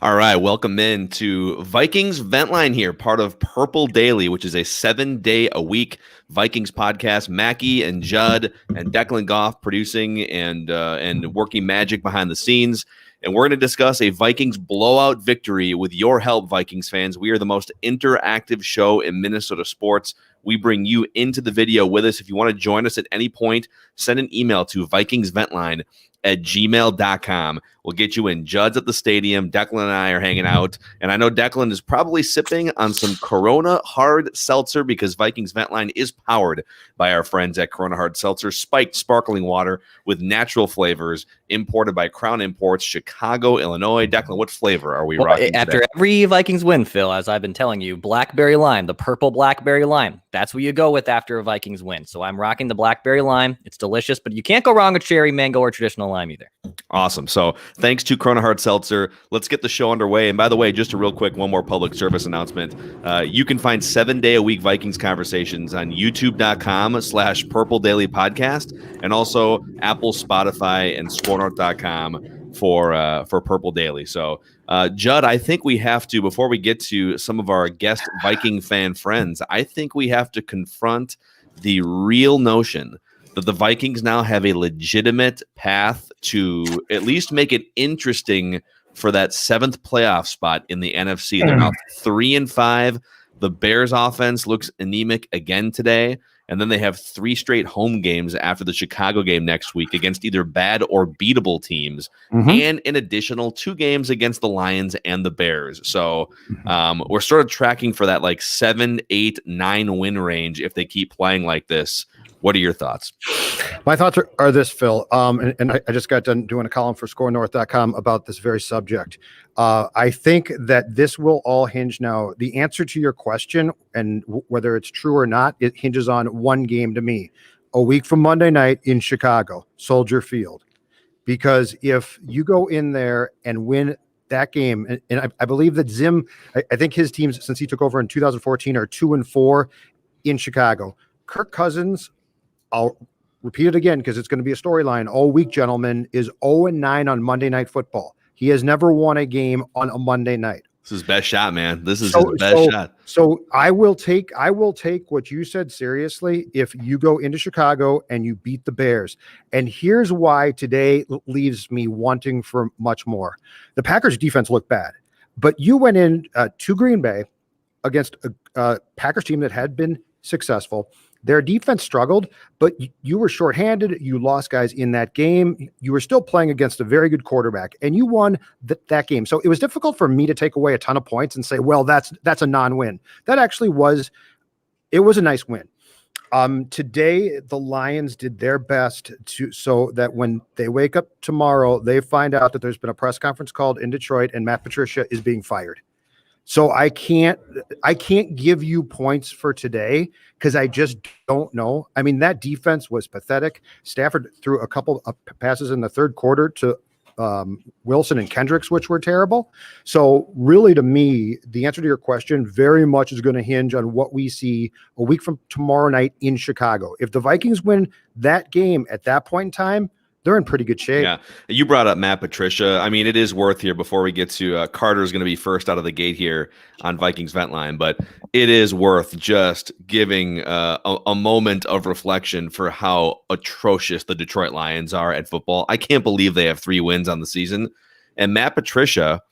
All right, welcome in to Vikings Vent Line here, part of Purple Daily, which is a 7-day-a-week Vikings podcast. Mackey and Judd and Declan Goff producing and working magic behind the scenes. And we're going to discuss a Vikings blowout victory with your help, Vikings fans. We are the most interactive show in Minnesota sports. We bring you into the video with us. If you want to join us at any point, send an email to vikingsventline@gmail.com. We'll get you in. Judd's at the stadium. Declan and I are hanging out. And I know Declan is probably sipping on some Corona Hard Seltzer because Vikings Vent Line is powered by our friends at Corona Hard Seltzer. Spiked sparkling water with natural flavors imported by Crown Imports, Chicago, Illinois. Declan, what flavor are we rocking after today? every Vikings win, Phil, as I've been telling you, blackberry lime, the purple blackberry lime. That's what you go with after a Vikings win. So I'm rocking the blackberry lime. It's delicious, but you can't go wrong with cherry, mango, or traditional lime either. Awesome. So thanks to Corona Hard Seltzer. Let's get the show underway. And by the way, just a real quick, one more public service announcement. You can find 7-day-a-week Vikings conversations on youtube.com/Purple Daily Podcast and also Apple, Spotify, and scorenorth.com for Purple Daily. So, Judd, I think we have to, before we get to some of our guest Viking fan friends, I think we have to confront the real notion that the Vikings now have a legitimate path to at least make it interesting for that 7th playoff spot in the NFC. They're now 3-5. The Bears offense looks anemic again today. And then they have 3 straight home games after the Chicago game next week against either bad or beatable teams, and an additional 2 games against the Lions and the Bears. So we're sort of tracking for that like 7, 8, 9 win range if they keep playing like this. What are your thoughts? My thoughts are this, Phil, and I just got done doing a column for scorenorth.com about this very subject. I think that this will all hinge now. The answer to your question, and whether it's true or not, it hinges on one game to me. A week from Monday night in Chicago, Soldier Field. Because if you go in there and win that game, and I believe that Zim, I think his teams, since he took over in 2014, are 2-4 in Chicago. Kirk Cousins, I'll repeat it again because it's going to be a storyline all week, gentlemen, is 0-9 on Monday Night Football. He has never won a game on a Monday night. This is his best shot, man. This is his best shot. So I will take what you said seriously if you go into Chicago and you beat the Bears. And here's why today leaves me wanting for much more. The Packers defense looked bad, but you went in to Green Bay against a Packers team that had been successful. Their defense struggled, but you were shorthanded. You lost guys in that game. You were still playing against a very good quarterback, and you won that game. So it was difficult for me to take away a ton of points and say, well, that's a non-win. That actually was a nice win. Today, the Lions did their best so that when they wake up tomorrow, they find out that there's been a press conference called in Detroit and Matt Patricia is being fired. So I can't give you points for today because I just don't know. I mean, that defense was pathetic. Stafford threw a couple of passes in the third quarter to Wilson and Kendricks, which were terrible. So really, to me, the answer to your question very much is going to hinge on what we see a week from tomorrow night in Chicago. If the Vikings win that game at that point in time, they're in pretty good shape. Yeah. You brought up Matt Patricia. I mean, it is worth here before we get to Carter's going to be first out of the gate here on Vikings Vent Line, but it is worth just giving a moment of reflection for how atrocious the Detroit Lions are at football. I can't believe they have 3 wins on the season. And Matt Patricia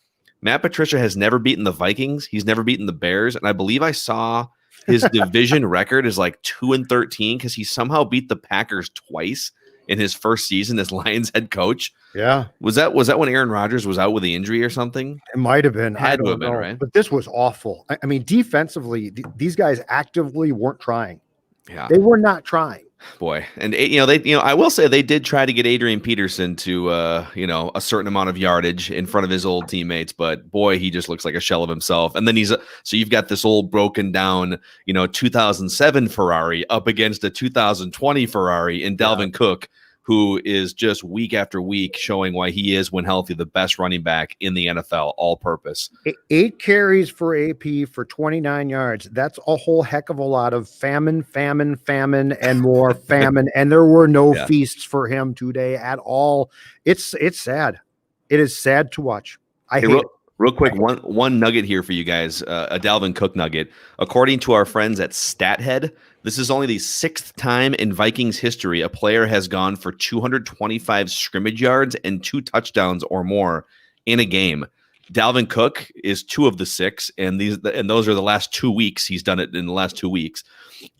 has never beaten the Vikings. He's never beaten the Bears. And I believe I saw his division record is like 2-13 because he somehow beat the Packers twice in his first season as Lions head coach. Yeah. Was that when Aaron Rodgers was out with the injury or something? It might have been. Had to have been, right? But this was awful. I mean, defensively, these guys actively weren't trying. Yeah. They were not trying. Boy. And I will say they did try to get Adrian Peterson to a certain amount of yardage in front of his old teammates, but boy, he just looks like a shell of himself. And then so you've got this old broken down, 2007 Ferrari up against a 2020 Ferrari in Dalvin Cook, who is just week after week showing why he is, when healthy, the best running back in the NFL, all purpose. 8 carries for AP for 29 yards. That's a whole heck of a lot of famine, and more famine. And there were no feasts for him today at all. It's sad. It is sad to watch. I hate it. Real quick, one nugget here for you guys, a Dalvin Cook nugget. According to our friends at StatHead, this is only the 6th time in Vikings history a player has gone for 225 scrimmage yards and 2 touchdowns or more in a game. Dalvin Cook is 2 of the 6, and those are the last 2 weeks. He's done it in the last 2 weeks.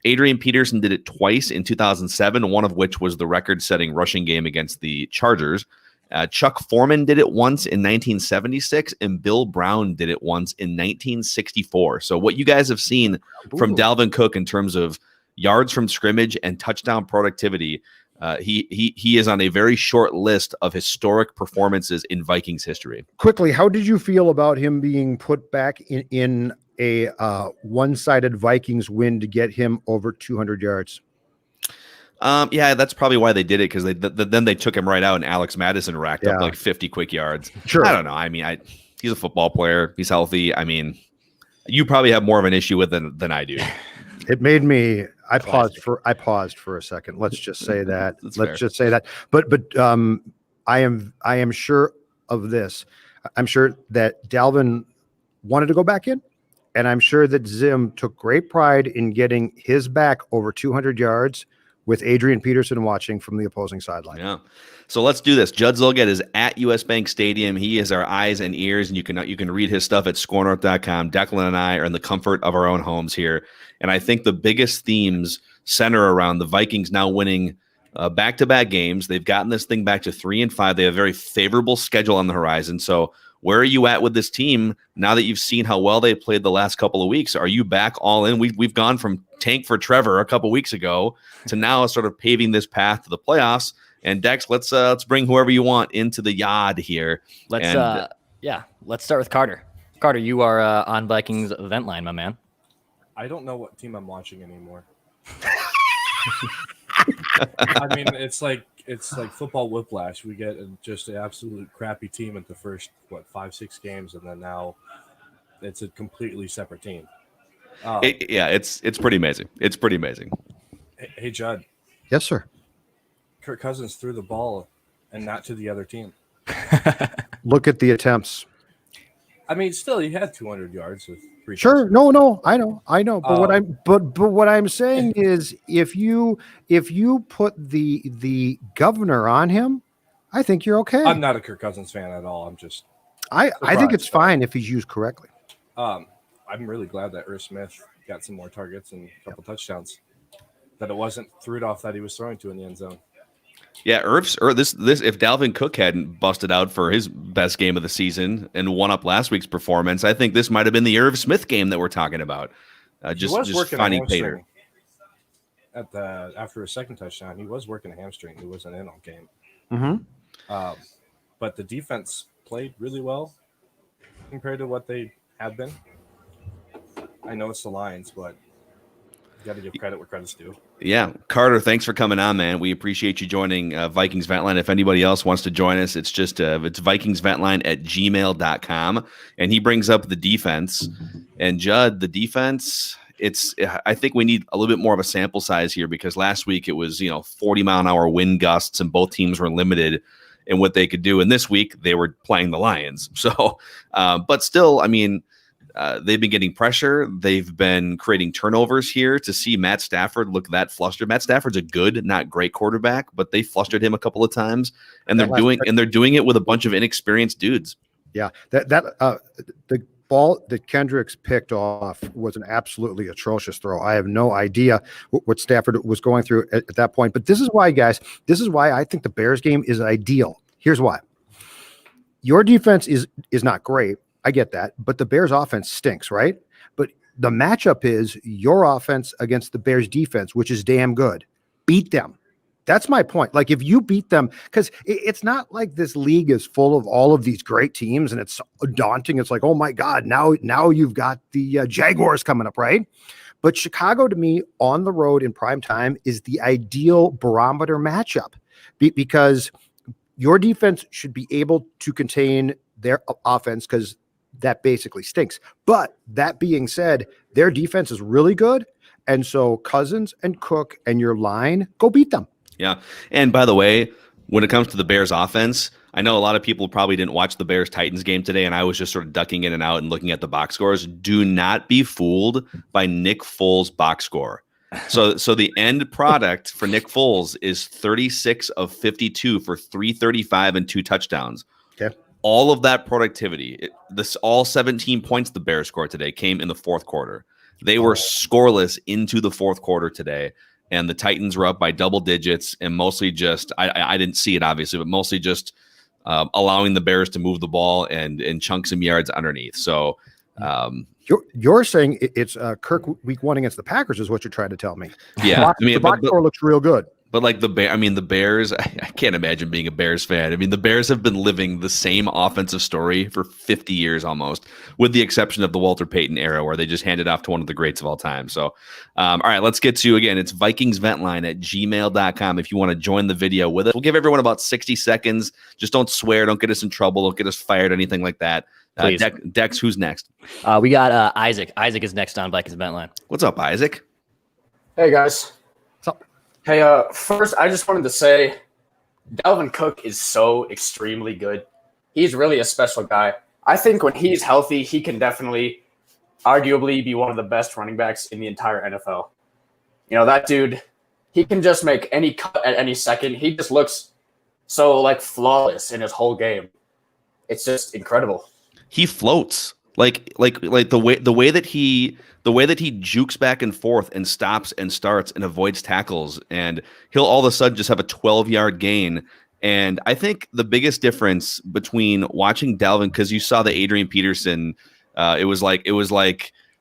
Adrian Peterson did it twice in 2007, one of which was the record-setting rushing game against the Chargers. Chuck Foreman did it once in 1976, and Bill Brown did it once in 1964. So what you guys have seen from Dalvin Cook in terms of yards from scrimmage and touchdown productivity, he is on a very short list of historic performances in Vikings history. Quickly, how did you feel about him being put back in a one-sided Vikings win to get him over 200 yards? Yeah, that's probably why they did it, because then they took him right out, and Alex Madison racked up like 50 quick yards. Sure. I don't know. I mean, he's a football player. He's healthy. I mean, you probably have more of an issue with than I do. It made me. I paused for a second. Let's just say that. Just say that. But I am sure of this. I'm sure that Dalvin wanted to go back in, and I'm sure that Zim took great pride in getting his back over 200 yards with Adrian Peterson watching from the opposing sideline. Yeah. So let's do this. Judd Zulgad is at US Bank Stadium. He is our eyes and ears, and you can read his stuff at scorenorth.com. Declan and I are in the comfort of our own homes here. And I think the biggest themes center around the Vikings now winning back-to-back games. They've gotten this thing back to 3-5. They have a very favorable schedule on the horizon. So where are you at with this team now that you've seen how well they played the last couple of weeks? Are you back all in? We've gone from tank for Trevor a couple weeks ago to now sort of paving this path to the playoffs. And Dex, let's bring whoever you want into the yard here. Let's start with Carter. Carter, you are on Vikings event line, my man. I don't know what team I'm watching anymore. I mean, it's like football whiplash. We get just an absolute crappy team at the first 5-6 games, and then now it's a completely separate team. It's pretty amazing. It's pretty amazing. Hey, Judd. Yes, sir. Kirk Cousins threw the ball and not to the other team. Look at the attempts. I mean, still, he had 200 yards with 3. Sure. No, I know. But what I'm saying is, if you put the governor on him, I think you're okay. I'm not a Kirk Cousins fan at all. I'm just. I think it's fine if he's used correctly. I'm really glad that Irv Smith got some more targets and a couple touchdowns. That it wasn't Rudolph that he was throwing to in the end zone. Yeah, this if Dalvin Cook hadn't busted out for his best game of the season and won up last week's performance, I think this might have been the Irv Smith game that we're talking about. Just finding Pater. After his second touchdown, he was working a hamstring. He wasn't in all game. Mm-hmm. But the defense played really well compared to what they have been. I know it's the Lions, but you got to give credit where credit's due. Yeah. Carter, thanks for coming on, man. We appreciate you joining Vikings Ventline. If anybody else wants to join us, it's just it's vikingsventline@gmail.com. And he brings up the defense. And Judd, the defense, I think we need a little bit more of a sample size here, because last week it was 40-mile-an-hour wind gusts and both teams were limited in what they could do. And this week they were playing the Lions. So, but still, I mean, they've been getting pressure. They've been creating turnovers here. To see Matt Stafford look that flustered. Matt Stafford's a good, not great quarterback, but they flustered him a couple of times, and they're doing it with a bunch of inexperienced dudes. Yeah, the ball that Kendricks picked off was an absolutely atrocious throw. I have no idea what Stafford was going through at that point. But this is why, guys. This is why I think the Bears game is ideal. Here's why. Your defense is not great. I get that, but the Bears offense stinks, right? But the matchup is your offense against the Bears defense, which is damn good. Beat them. That's my point. Like, if you beat them, because it's not like this league is full of all of these great teams and it's daunting. It's like, oh my God, now you've got the Jaguars coming up, right? But Chicago, to me, on the road in prime time is the ideal barometer matchup because your defense should be able to contain their offense, because that basically stinks. But that being said, their defense is really good. And so Cousins and Cook and your line, go beat them. Yeah. And by the way, when it comes to the Bears offense, I know a lot of people probably didn't watch the Bears-Titans game today, and I was just sort of ducking in and out and looking at the box scores. Do not be fooled by Nick Foles' box score. So the end product for Nick Foles is 36 of 52 for 335 and 2 touchdowns. Okay. All of that productivity, all 17 points the Bears scored today came in the fourth quarter. They were scoreless into the fourth quarter today, and the Titans were up by double digits, and mostly just I didn't see it obviously, but mostly just allowing the Bears to move the ball and chunk some yards underneath. So you're saying it's Kirk week 1 against the Packers is what you're trying to tell me. Yeah, The box score looks real good. But like the Bears, I can't imagine being a Bears fan. I mean, the Bears have been living the same offensive story for 50 years almost, with the exception of the Walter Payton era where they just handed off to one of the greats of all time. So, all right, let's get to, again, it's VikingsVentline@gmail.com if you want to join the video with us. We'll give everyone about 60 seconds. Just don't swear. Don't get us in trouble. Don't get us fired, anything like that. Dex, who's next? We got Isaac. Isaac is next on Vikings Event Line. What's up, Isaac? Hey, guys. What's up? Hey, first, I just wanted to say Dalvin Cook is so extremely good. He's really a special guy. I think when he's healthy, he can definitely, arguably, be one of the best running backs in the entire NFL. You know, that dude, he can just make any cut at any second. He just looks so, like, flawless in his whole game. It's just incredible. He floats like the way that he jukes back and forth and stops and starts and avoids tackles, and he'll all of a sudden just have a 12-yard gain. And I think the biggest difference between watching Dalvin, because you saw the Adrian Peterson, it was like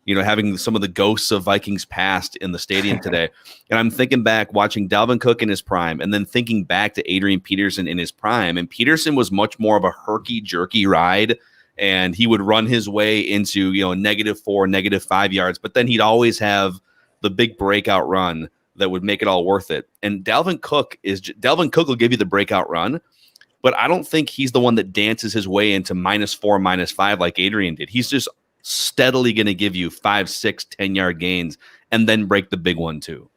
having some of the ghosts of Vikings past in the stadium today. And I'm thinking back watching Dalvin Cook in his prime, and then thinking back to Adrian Peterson in his prime. And Peterson was much more of a herky-jerky ride, and he would run his way into, -4, -5 yards, but then he'd always have the big breakout run that would make it all worth it. And Dalvin Cook will give you the breakout run, but I don't think he's the one that dances his way into -4, -5 like Adrian did. He's just steadily going to give you 5, 6, 10-yard gains and then break the big one too.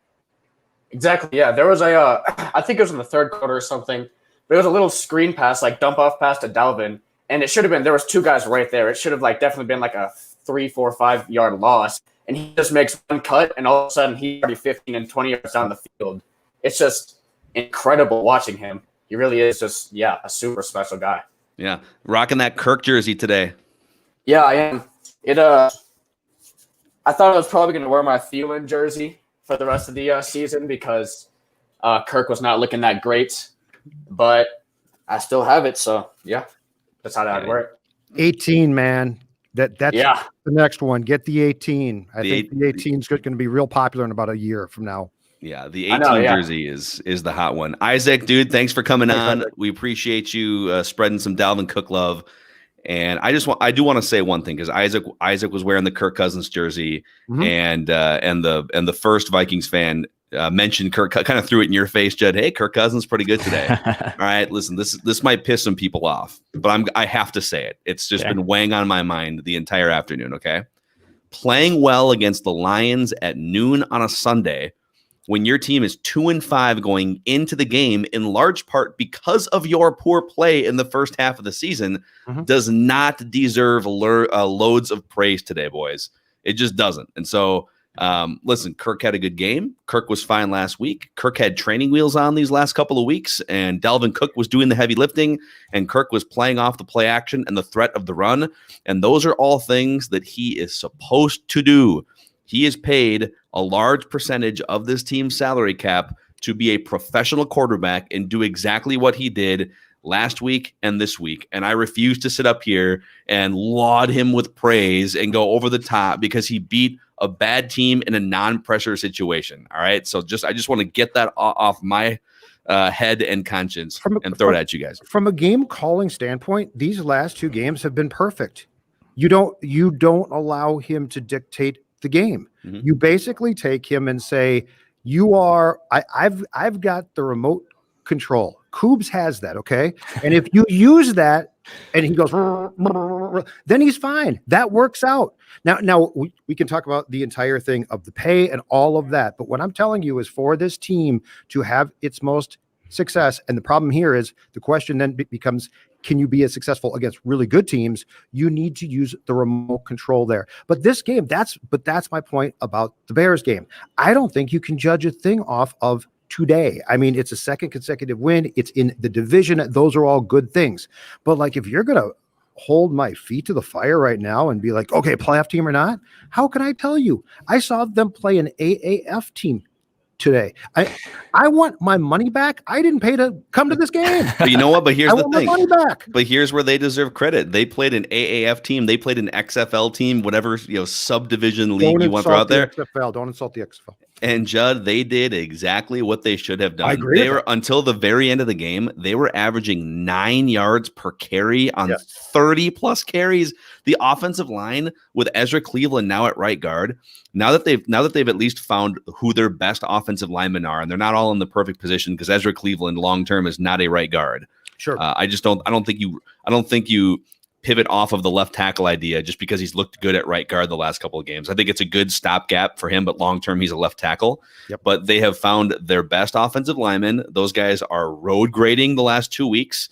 Exactly, yeah. There was I think it was in the third quarter or something, but it was a little screen pass, like dump off pass to Dalvin. And it should have been, there was 2 guys right there. It should have definitely been like a 3, 4, 5-yard loss. And he just makes one cut, and all of a sudden he's already 15 and 20 yards down the field. It's just incredible watching him. He really is just, a super special guy. Yeah. Rocking that Kirk jersey today. Yeah, I am. I thought I was probably going to wear my Thielen jersey for the rest of the season because Kirk was not looking that great. But I still have it, so yeah. That's how that would work. 18, man. That's the next one. Get the 18. I think the 18 is going to be real popular in about a year from now. Yeah, the 18 jersey is the hot one. Isaac, dude, thanks for coming on. Isaac. We appreciate you spreading some Dalvin Cook love. And I do want to say one thing, because Isaac was wearing the Kirk Cousins jersey, and the first Vikings fan mentioned Kirk, kind of threw it in your face, Judd. Hey, Kirk Cousins pretty good today. All right, listen, this might piss some people off, but I have to say it. It's just been weighing on my mind the entire afternoon. Okay, playing well against the Lions at noon on a Sunday, when your team is 2-5 going into the game, in large part because of your poor play in the first half of the season, does not deserve loads of praise today, boys. It just doesn't. And so, listen, Kirk had a good game. Kirk was fine last week. Kirk had training wheels on these last couple of weeks, and Dalvin Cook was doing the heavy lifting, and Kirk was playing off the play action and the threat of the run. And those are all things that he is supposed to do. He is paid a large percentage of this team's salary cap to be a professional quarterback and do exactly what he did last week and this week. And I refuse to sit up here and laud him with praise and go over the top because he beat a bad team in a non-pressure situation. All right. So I just want to get that off my head and conscience and throw it at you guys. From a game calling standpoint, these last 2 games have been perfect. You don't allow him to dictate the game. You basically take him and say, I've got the remote control. Coobs has that. Okay. And if you use that and he goes, then he's fine. That works out. Now we can talk about the entire thing of the pay and all of that. But what I'm telling you is, for this team to have its most success. And the problem here is the question then becomes, can you be as successful against really good teams? You need to use the remote control there. But this game, that's my point about the Bears game. I don't think you can judge a thing off of today. I mean, it's a second consecutive win. It's in the division. Those are all good things. But like, if you're going to hold my feet to the fire right now and be like, okay, playoff team or not, how can I tell you? I saw them play an AAF team today. I want my money back. I didn't pay to come to this game. But you know what? But here's the thing. My money back. But here's where they deserve credit. They played an AAF team. They played an XFL team, whatever subdivision league you want to throw out there. XFL. Don't insult the XFL. And Judd, they did exactly what they should have done. I agree. They were until the very end of the game. They were averaging 9 yards per carry on 30 plus carries. The offensive line with Ezra Cleveland now at right guard. Now that they've at least found who their best offensive linemen are, and they're not all in the perfect position because Ezra Cleveland long term is not a right guard. Sure. I don't think you pivot off of the left tackle idea just because he's looked good at right guard the last couple of games. I think it's a good stopgap for him, but long term he's a left tackle. Yep. But they have found their best offensive linemen. Those guys are road grading the last 2 weeks.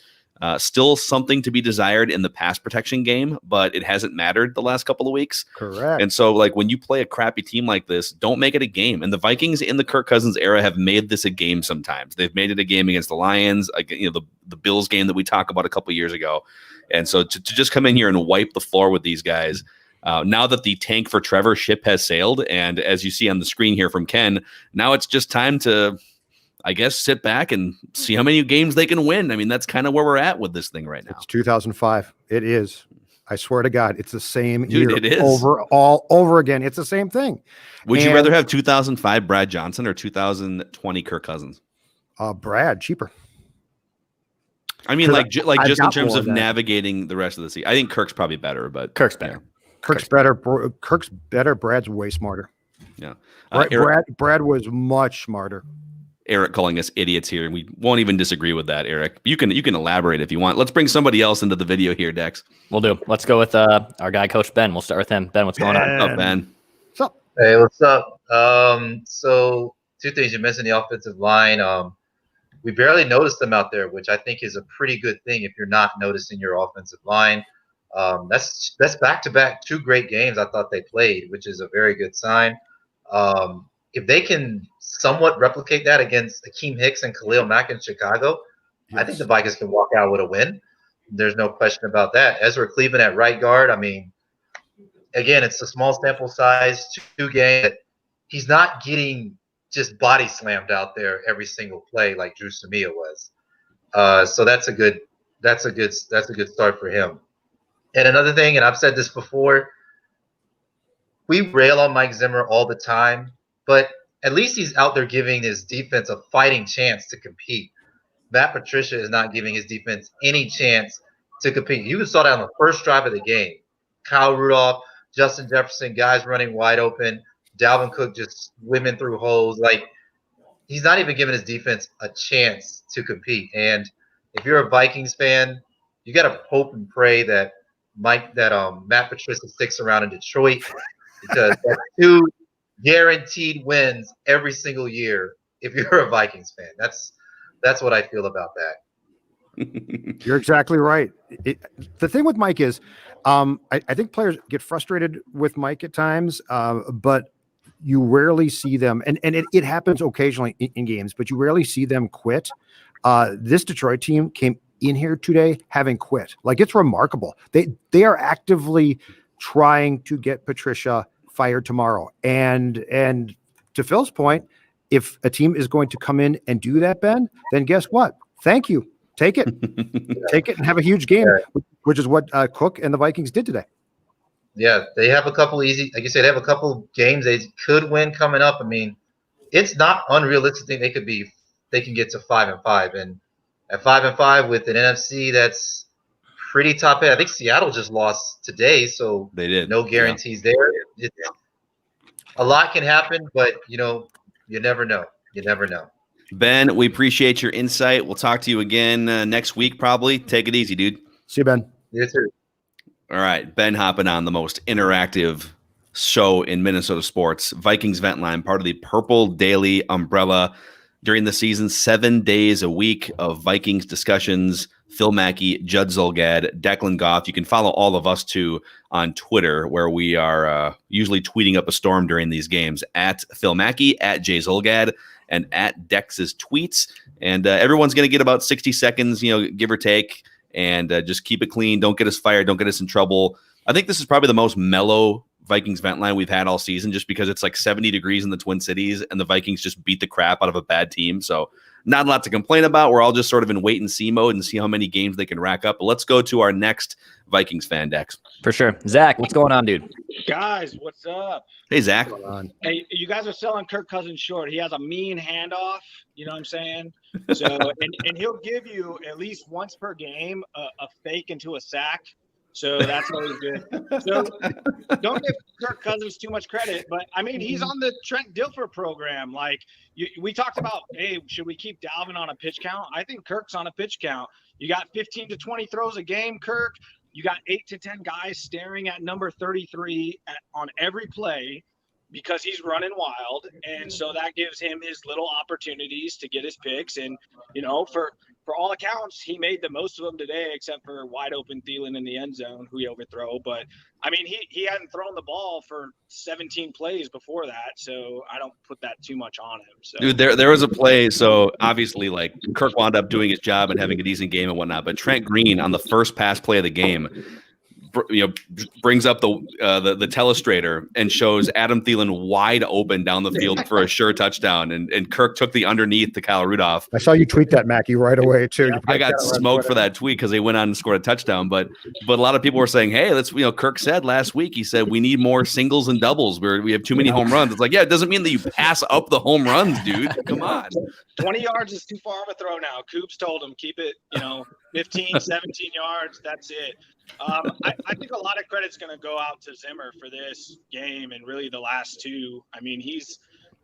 Still something to be desired in the pass protection game, but it hasn't mattered the last couple of weeks. Correct. And so, like, when you play a crappy team like this, don't make it a game. And the Vikings in the Kirk Cousins era have made this a game sometimes. They've made it a game against the Lions, the Bills game that we talked about a couple of years ago. And so to just come in here and wipe the floor with these guys, now that the tank for Trevor ship has sailed, and as you see on the screen here from Ken, now it's just time to, I guess, sit back and see how many games they can win. I mean, that's kind of where we're at with this thing right now. It's 2005. It is. I swear to God, it's the same Dude, year it is. all over again. It's the same thing. Would you rather have 2005 Brad Johnson or 2020 Kirk Cousins? Brad, cheaper. I mean, like just in terms of that. navigating the rest of the season. I think Kirk's probably better, but Kirk's better. Kirk's better. Kirk's better. Brad's way smarter. Yeah. Brad was much smarter. Eric calling us idiots here. We won't even disagree with that, Eric. You can elaborate if you want. Let's bring somebody else into the video here, Dex. We'll do. Let's go with our guy, Coach Ben. We'll start with him. Ben, what's going on? What's up, Ben? What's up? Hey, what's up? So two things. You mentioned the offensive line. We barely noticed them out there, which I think is a pretty good thing if you're not noticing your offensive line. That's back-to-back 2 great games I thought they played, which is a very good sign. If they can somewhat replicate that against Akeem Hicks and Khalil Mack in Chicago, yes, I think the Vikings can walk out with a win. There's no question about that. Ezra Cleveland at right guard, I mean, again, it's a small sample size, 2 games. He's not getting just body slammed out there every single play like Drew Samia was. So that's a good start for him. And another thing, and I've said this before, we rail on Mike Zimmer all the time, but at least he's out there giving his defense a fighting chance to compete. Matt Patricia is not giving his defense any chance to compete. You saw that on the first drive of the game. Kyle Rudolph, Justin Jefferson, guys running wide open. Dalvin Cook just swimming through holes. Like, he's not even giving his defense a chance to compete. And if you're a Vikings fan, you got to hope and pray that Matt Patricia sticks around in Detroit, because that's 2 guaranteed wins every single year if you're a Vikings fan. That's what I feel about that. You're exactly right. The thing with Mike is, I think players get frustrated with Mike at times, but you rarely see them, and it happens occasionally in games, but you rarely see them quit. This Detroit team came in here today having quit. Like, it's remarkable. They are actively trying to get Patricia fired tomorrow. And to Phil's point, if a team is going to come in and do that, Ben, then guess what? Thank you. Take it. Take it and have a huge game, which is what Cook and the Vikings did today. Yeah, they have a couple easy, like you said, they have a couple games they could win coming up. I mean, it's not unrealistic to think they can get to 5-5, and at 5-5 with an NFC that's pretty top end. I think Seattle just lost today, so they did. No guarantees there. A lot can happen, but you never know. You never know. Ben, we appreciate your insight. We'll talk to you again next week, probably. Take it easy, dude. See you, Ben. You too. All right, Ben hopping on the most interactive show in Minnesota sports, Vikings Vent Line, part of the Purple Daily umbrella. during the season, 7 days a week of Vikings discussions. Phil Mackey, Judd Zulgad, Declan Goff. You can follow all of us too on Twitter, where we are usually tweeting up a storm during these games at Phil Mackey, at Jay Zulgad, and at Dex's tweets. And everyone's going to get about 60 seconds, give or take, and just keep it clean. Don't get us fired. Don't get us in trouble. I think this is probably the most mellow Vikings vent line we've had all season, just because it's like 70 degrees in the Twin Cities and the Vikings just beat the crap out of a bad team. So not a lot to complain about. We're all just sort of in wait and see mode and see how many games they can rack up. But let's go to our next Vikings fan, Dex. For sure. Zach, what's going on, dude? Guys, what's up? Hey, Zach. Hey, you guys are selling Kirk Cousins short. He has a mean handoff. You know what I'm saying? So, and he'll give you at least once per game a fake into a sack. So that's always good. So don't give Kirk Cousins too much credit, but I mean, he's on the Trent Dilfer program. Like we talked about, hey, should we keep Dalvin on a pitch count? I think Kirk's on a pitch count. You got 15 to 20 throws a game, Kirk. You got 8 to 10 guys staring at number 33 on every play because he's running wild. And so that gives him his little opportunities to get his picks. And, for all accounts, he made the most of them today, except for wide open Thielen in the end zone, who he overthrow. But I mean, he hadn't thrown the ball for 17 plays before that, so I don't put that too much on him. So. Dude, there was a play. So obviously, like, Kirk wound up doing his job and having a decent game and whatnot. But Trent Green on the first pass play of the game, brings up the telestrator and shows Adam Thielen wide open down the field for a sure touchdown, and Kirk took the underneath to Kyle Rudolph. I saw you tweet that, Mackey, right away too. Yeah, I got smoked for that tweet because they went on and scored a touchdown. But a lot of people were saying, hey, let's Kirk said last week, he said we need more singles and doubles where we have too many home runs. It's like, yeah, it doesn't mean that you pass up the home runs, dude. Come on. 20 yards is too far of a throw now. Coops told him keep it, 15, 17 yards. That's it. I think a lot of credit's going to go out to Zimmer for this game and really the last two. I mean, he's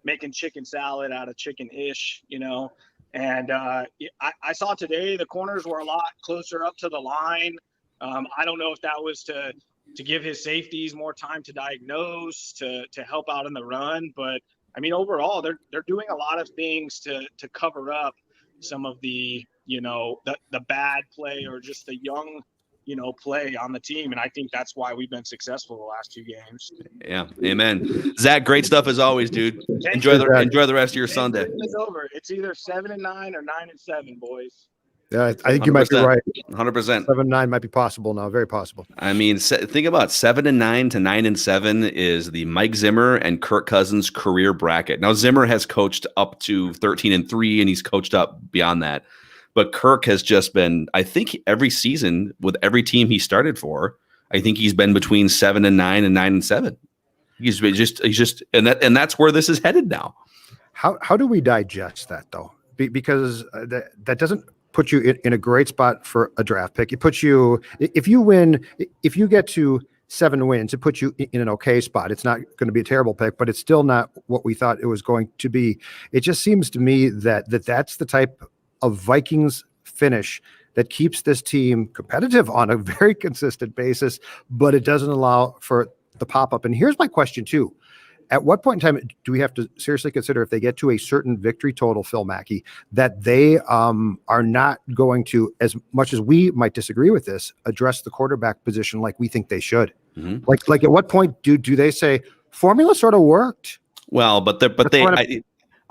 making chicken salad out of chicken-ish, and I saw today the corners were a lot closer up to the line. I don't know if that was to give his safeties more time to diagnose, to help out in the run, but I mean, overall, they're doing a lot of things to cover up some of the the bad play or just the young play on the team. And I think that's why we've been successful the last two games. Yeah. Amen. Zach, great stuff as always, dude. Enjoy the rest of your Sunday. It's over. It's either 7-9 or 9-7, boys. Yeah, I think you might be right. 100%. 7-9 might be possible now. Very possible. I mean, think about 7-9 to 9-7 is the Mike Zimmer and Kirk Cousins career bracket. Now, Zimmer has coached up to 13-3, and he's coached up beyond that. But Kirk has just been, I think, every season with every team he started for, I think he's been between 7-9 and 9-7. He's just, and that's where this is headed now. How do we digest that though? Because that doesn't put you in a great spot for a draft pick. It puts you, if you get to 7 wins, it puts you in an okay spot. It's not going to be a terrible pick, but it's still not what we thought it was going to be. It just seems to me that's the type of Vikings finish that keeps this team competitive on a very consistent basis, but it doesn't allow for the pop-up. And here's my question too. At what point in time do we have to seriously consider, if they get to a certain victory total, Phil Mackey, that they are not going to, as much as we might disagree with this, address the quarterback position like we think they should? Mm-hmm. Like at what point do they say formula sort of worked? Well,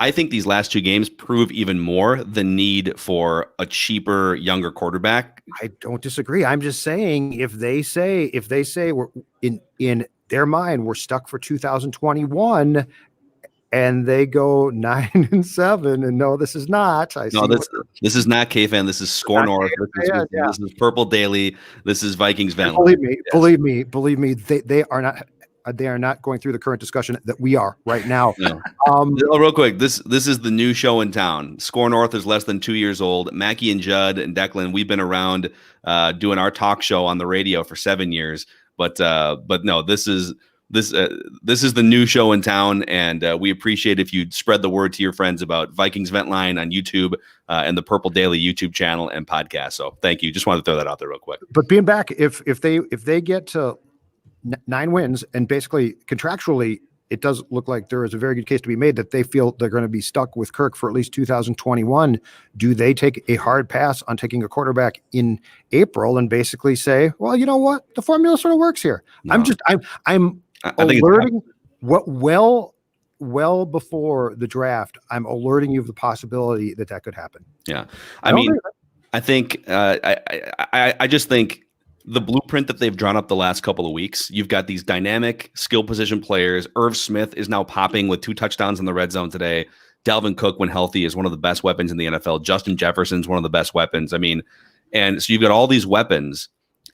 I think these last 2 games prove even more the need for a cheaper, younger quarterback. I don't disagree. I'm just saying if they say we're in their mind, we're stuck for 2021 and they go 9-7 and no, this is not. This is not K-Fan. This is Score North. This is Purple Daily. This is Vikings Van. Believe me, they are not. They are not going through the current discussion that we are right now. No. Real quick, this is the new show in town. Score North is less than 2 years old. Mackey and Judd and Declan, we've been around doing our talk show on the radio for 7 years. But no, this is the new show in town, and we appreciate if you'd spread the word to your friends about Vikings Vent Line on YouTube and the Purple Daily YouTube channel and podcast. So thank you. Just wanted to throw that out there real quick. But being back, if they get to 9 wins and basically contractually it does look like there is a very good case to be made that they feel they're going to be stuck with Kirk for at least 2021. Do they take a hard pass on taking a quarterback in April and basically say, well, you know what? The formula sort of works here. No. I'm I think alerting what well before the draft. I'm alerting you of the possibility that could happen. Yeah. I think I just think the blueprint that they've drawn up the last couple of weeks, you've got these dynamic skill position players. Irv Smith is now popping with 2 touchdowns in the red zone today. Dalvin Cook, when healthy, is one of the best weapons in the NFL. Justin Jefferson's one of the best weapons. I mean, and so you've got all these weapons,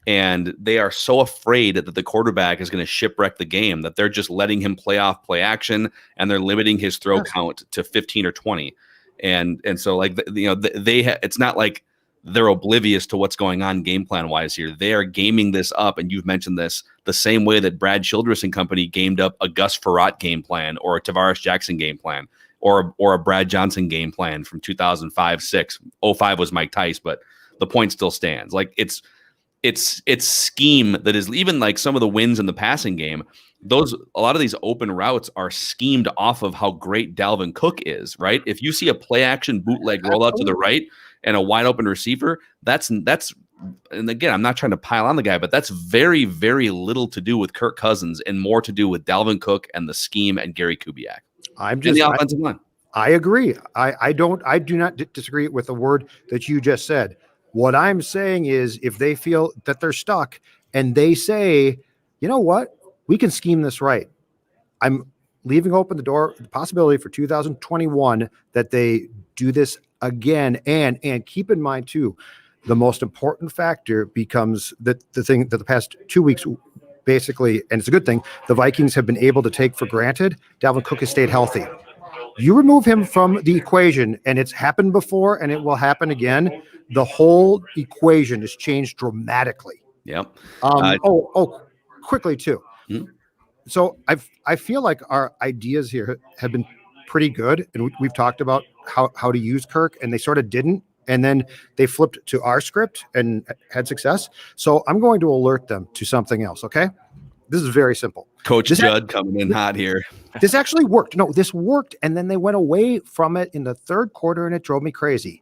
and they are so afraid that the quarterback is going to shipwreck the game that they're just letting him play off play action, and they're limiting his throw count to 15 or 20. And so like, it's not like they're oblivious to what's going on game plan wise here. They are gaming this up, and you've mentioned this, the same way that Brad Childress and company gamed up a Gus Frerotte game plan, or a Tavares Jackson game plan, or a Brad Johnson game plan from 2005, 6. 05 was Mike Tice, but the point still stands. Like it's scheme that is even like some of the wins in the passing game. A lot of these open routes are schemed off of how great Dalvin Cook is, right? If you see a play action bootleg rollout to the right and a wide open receiver, that's, and again, I'm not trying to pile on the guy, but that's very, very little to do with Kirk Cousins and more to do with Dalvin Cook and the scheme and Gary Kubiak. The offensive line. I agree. I do not disagree with the word that you just said. What I'm saying is, if they feel that they're stuck and they say, you know what, we can scheme this right, I'm leaving open the possibility for 2021 that they do this again. And keep in mind too, the most important factor becomes the thing that the past 2 weeks, basically, and it's a good thing, the Vikings have been able to take for granted. Dalvin Cook has stayed healthy. You remove him from the equation, and it's happened before and it will happen again. The whole equation has changed dramatically. Yep. Quickly too. Hmm. So I feel like our ideas here have been pretty good, and we've talked about how to use Kirk, and they sort of didn't, and then they flipped to our script and had success. So I'm going to alert them to something else. Okay, this is very simple. Coach Judd coming in hot here. This actually worked. No, this worked, and then they went away from it in the third quarter, and it drove me crazy.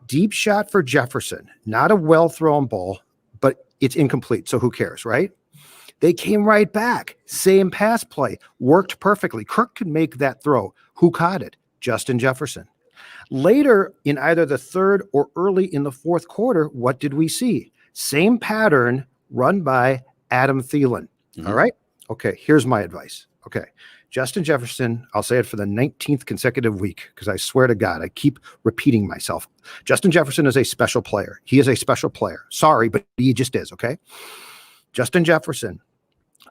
Deep shot for Jefferson, not a well-thrown ball, but it's incomplete, so who cares, right? They came right back. Same pass play. Worked perfectly. Kirk could make that throw. Who caught it? Justin Jefferson. Later, in either the third or early in the fourth quarter, what did we see? Same pattern run by Adam Thielen. Mm-hmm. All right? Okay, here's my advice. Okay, Justin Jefferson, I'll say it for the 19th consecutive week, because I swear to God, I keep repeating myself. Justin Jefferson is a special player. He is a special player. Sorry, but he just is, okay? Justin Jefferson,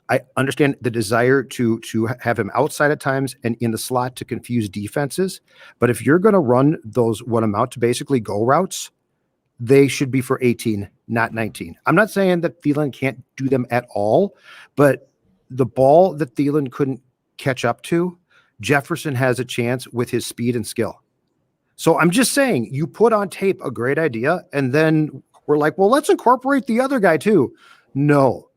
I understand the desire to have him outside at times and in the slot to confuse defenses. But if you're going to run those what amount to basically go routes, they should be for 18, not 19. I'm not saying that Thielen can't do them at all, but the ball that Thielen couldn't catch up to, Jefferson has a chance with his speed and skill. So I'm just saying, you put on tape a great idea, and then we're like, well, let's incorporate the other guy too. No,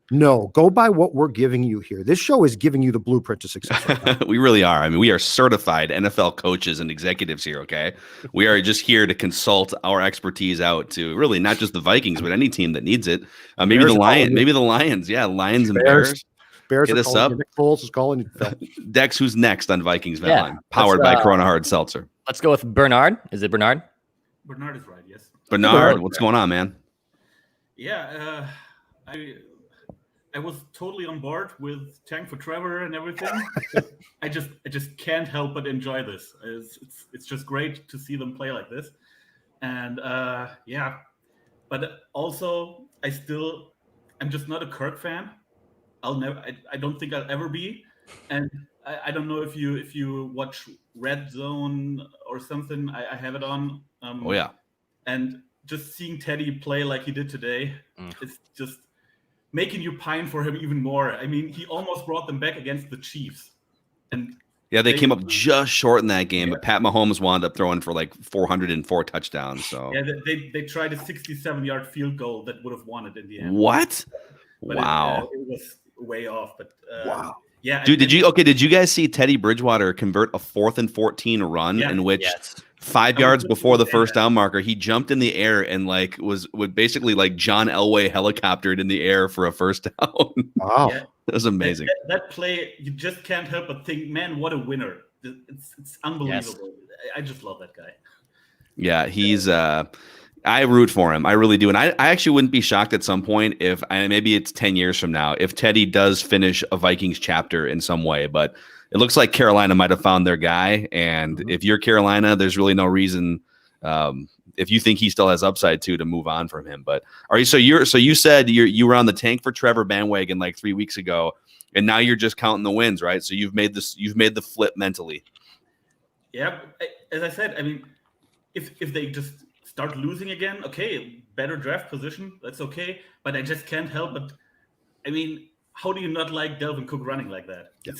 go by what we're giving you here. This show is giving you the blueprint to success. Right. We really are. I mean, we are certified NFL coaches and executives here, okay? We are just here to consult our expertise out to really not just the Vikings, but any team that needs it. Maybe the Lions. Yeah, Lions and Bears. Bears Hit are us calling up. you. Nick Foles is calling you. Dex, who's next on Vikings Vet Line? Powered by Corona Hard Seltzer. Let's go with Bernard. Is it Bernard? Bernard is right, yes. Bernard, what's going on, man? Yeah, I was totally on board with Tank for Trevor and everything. I just can't help but enjoy this. It's just great to see them play like this. And but also I'm just not a Kirk fan. I don't think I'll ever be. And I don't know if you watch Red Zone or something. I have it on. Oh yeah. And just seeing Teddy play like he did today, it's just making you pine for him even more. I mean, he almost brought them back against the Chiefs. And yeah, they came up just short in that game, but Pat Mahomes wound up throwing for like 404 touchdowns. So yeah, they tried a 67-yard field goal that would have won it in the end. What? But wow. It was way off. But wow. Yeah, Dude, did you guys see Teddy Bridgewater convert a 4th and 14 run Yeah. in which Yes. 5 I was yards just before the gonna say first that. down marker, he jumped in the air and like would basically like John Elway helicoptered in the air for a first down. Wow. Yeah. That was amazing. That play, you just can't help but think, man, what a winner! It's unbelievable. I just love that guy. Yeah, he's I root for him. I really do. And I actually wouldn't be shocked at some point if maybe it's 10 years from now, if Teddy does finish a Vikings chapter in some way. But it looks like Carolina might have found their guy. And if you're Carolina, there's really no reason if you think he still has upside to move on from him. But are you so you said you were on the tank for Trevor bandwagon like 3 weeks ago, and now you're just counting the wins, right? So you've made the flip mentally. Yeah, as I said, I mean, if they just start losing again, okay, better draft position, that's okay. But I just can't help but, I mean, how do you not like Dalvin Cook running like that? Yeah.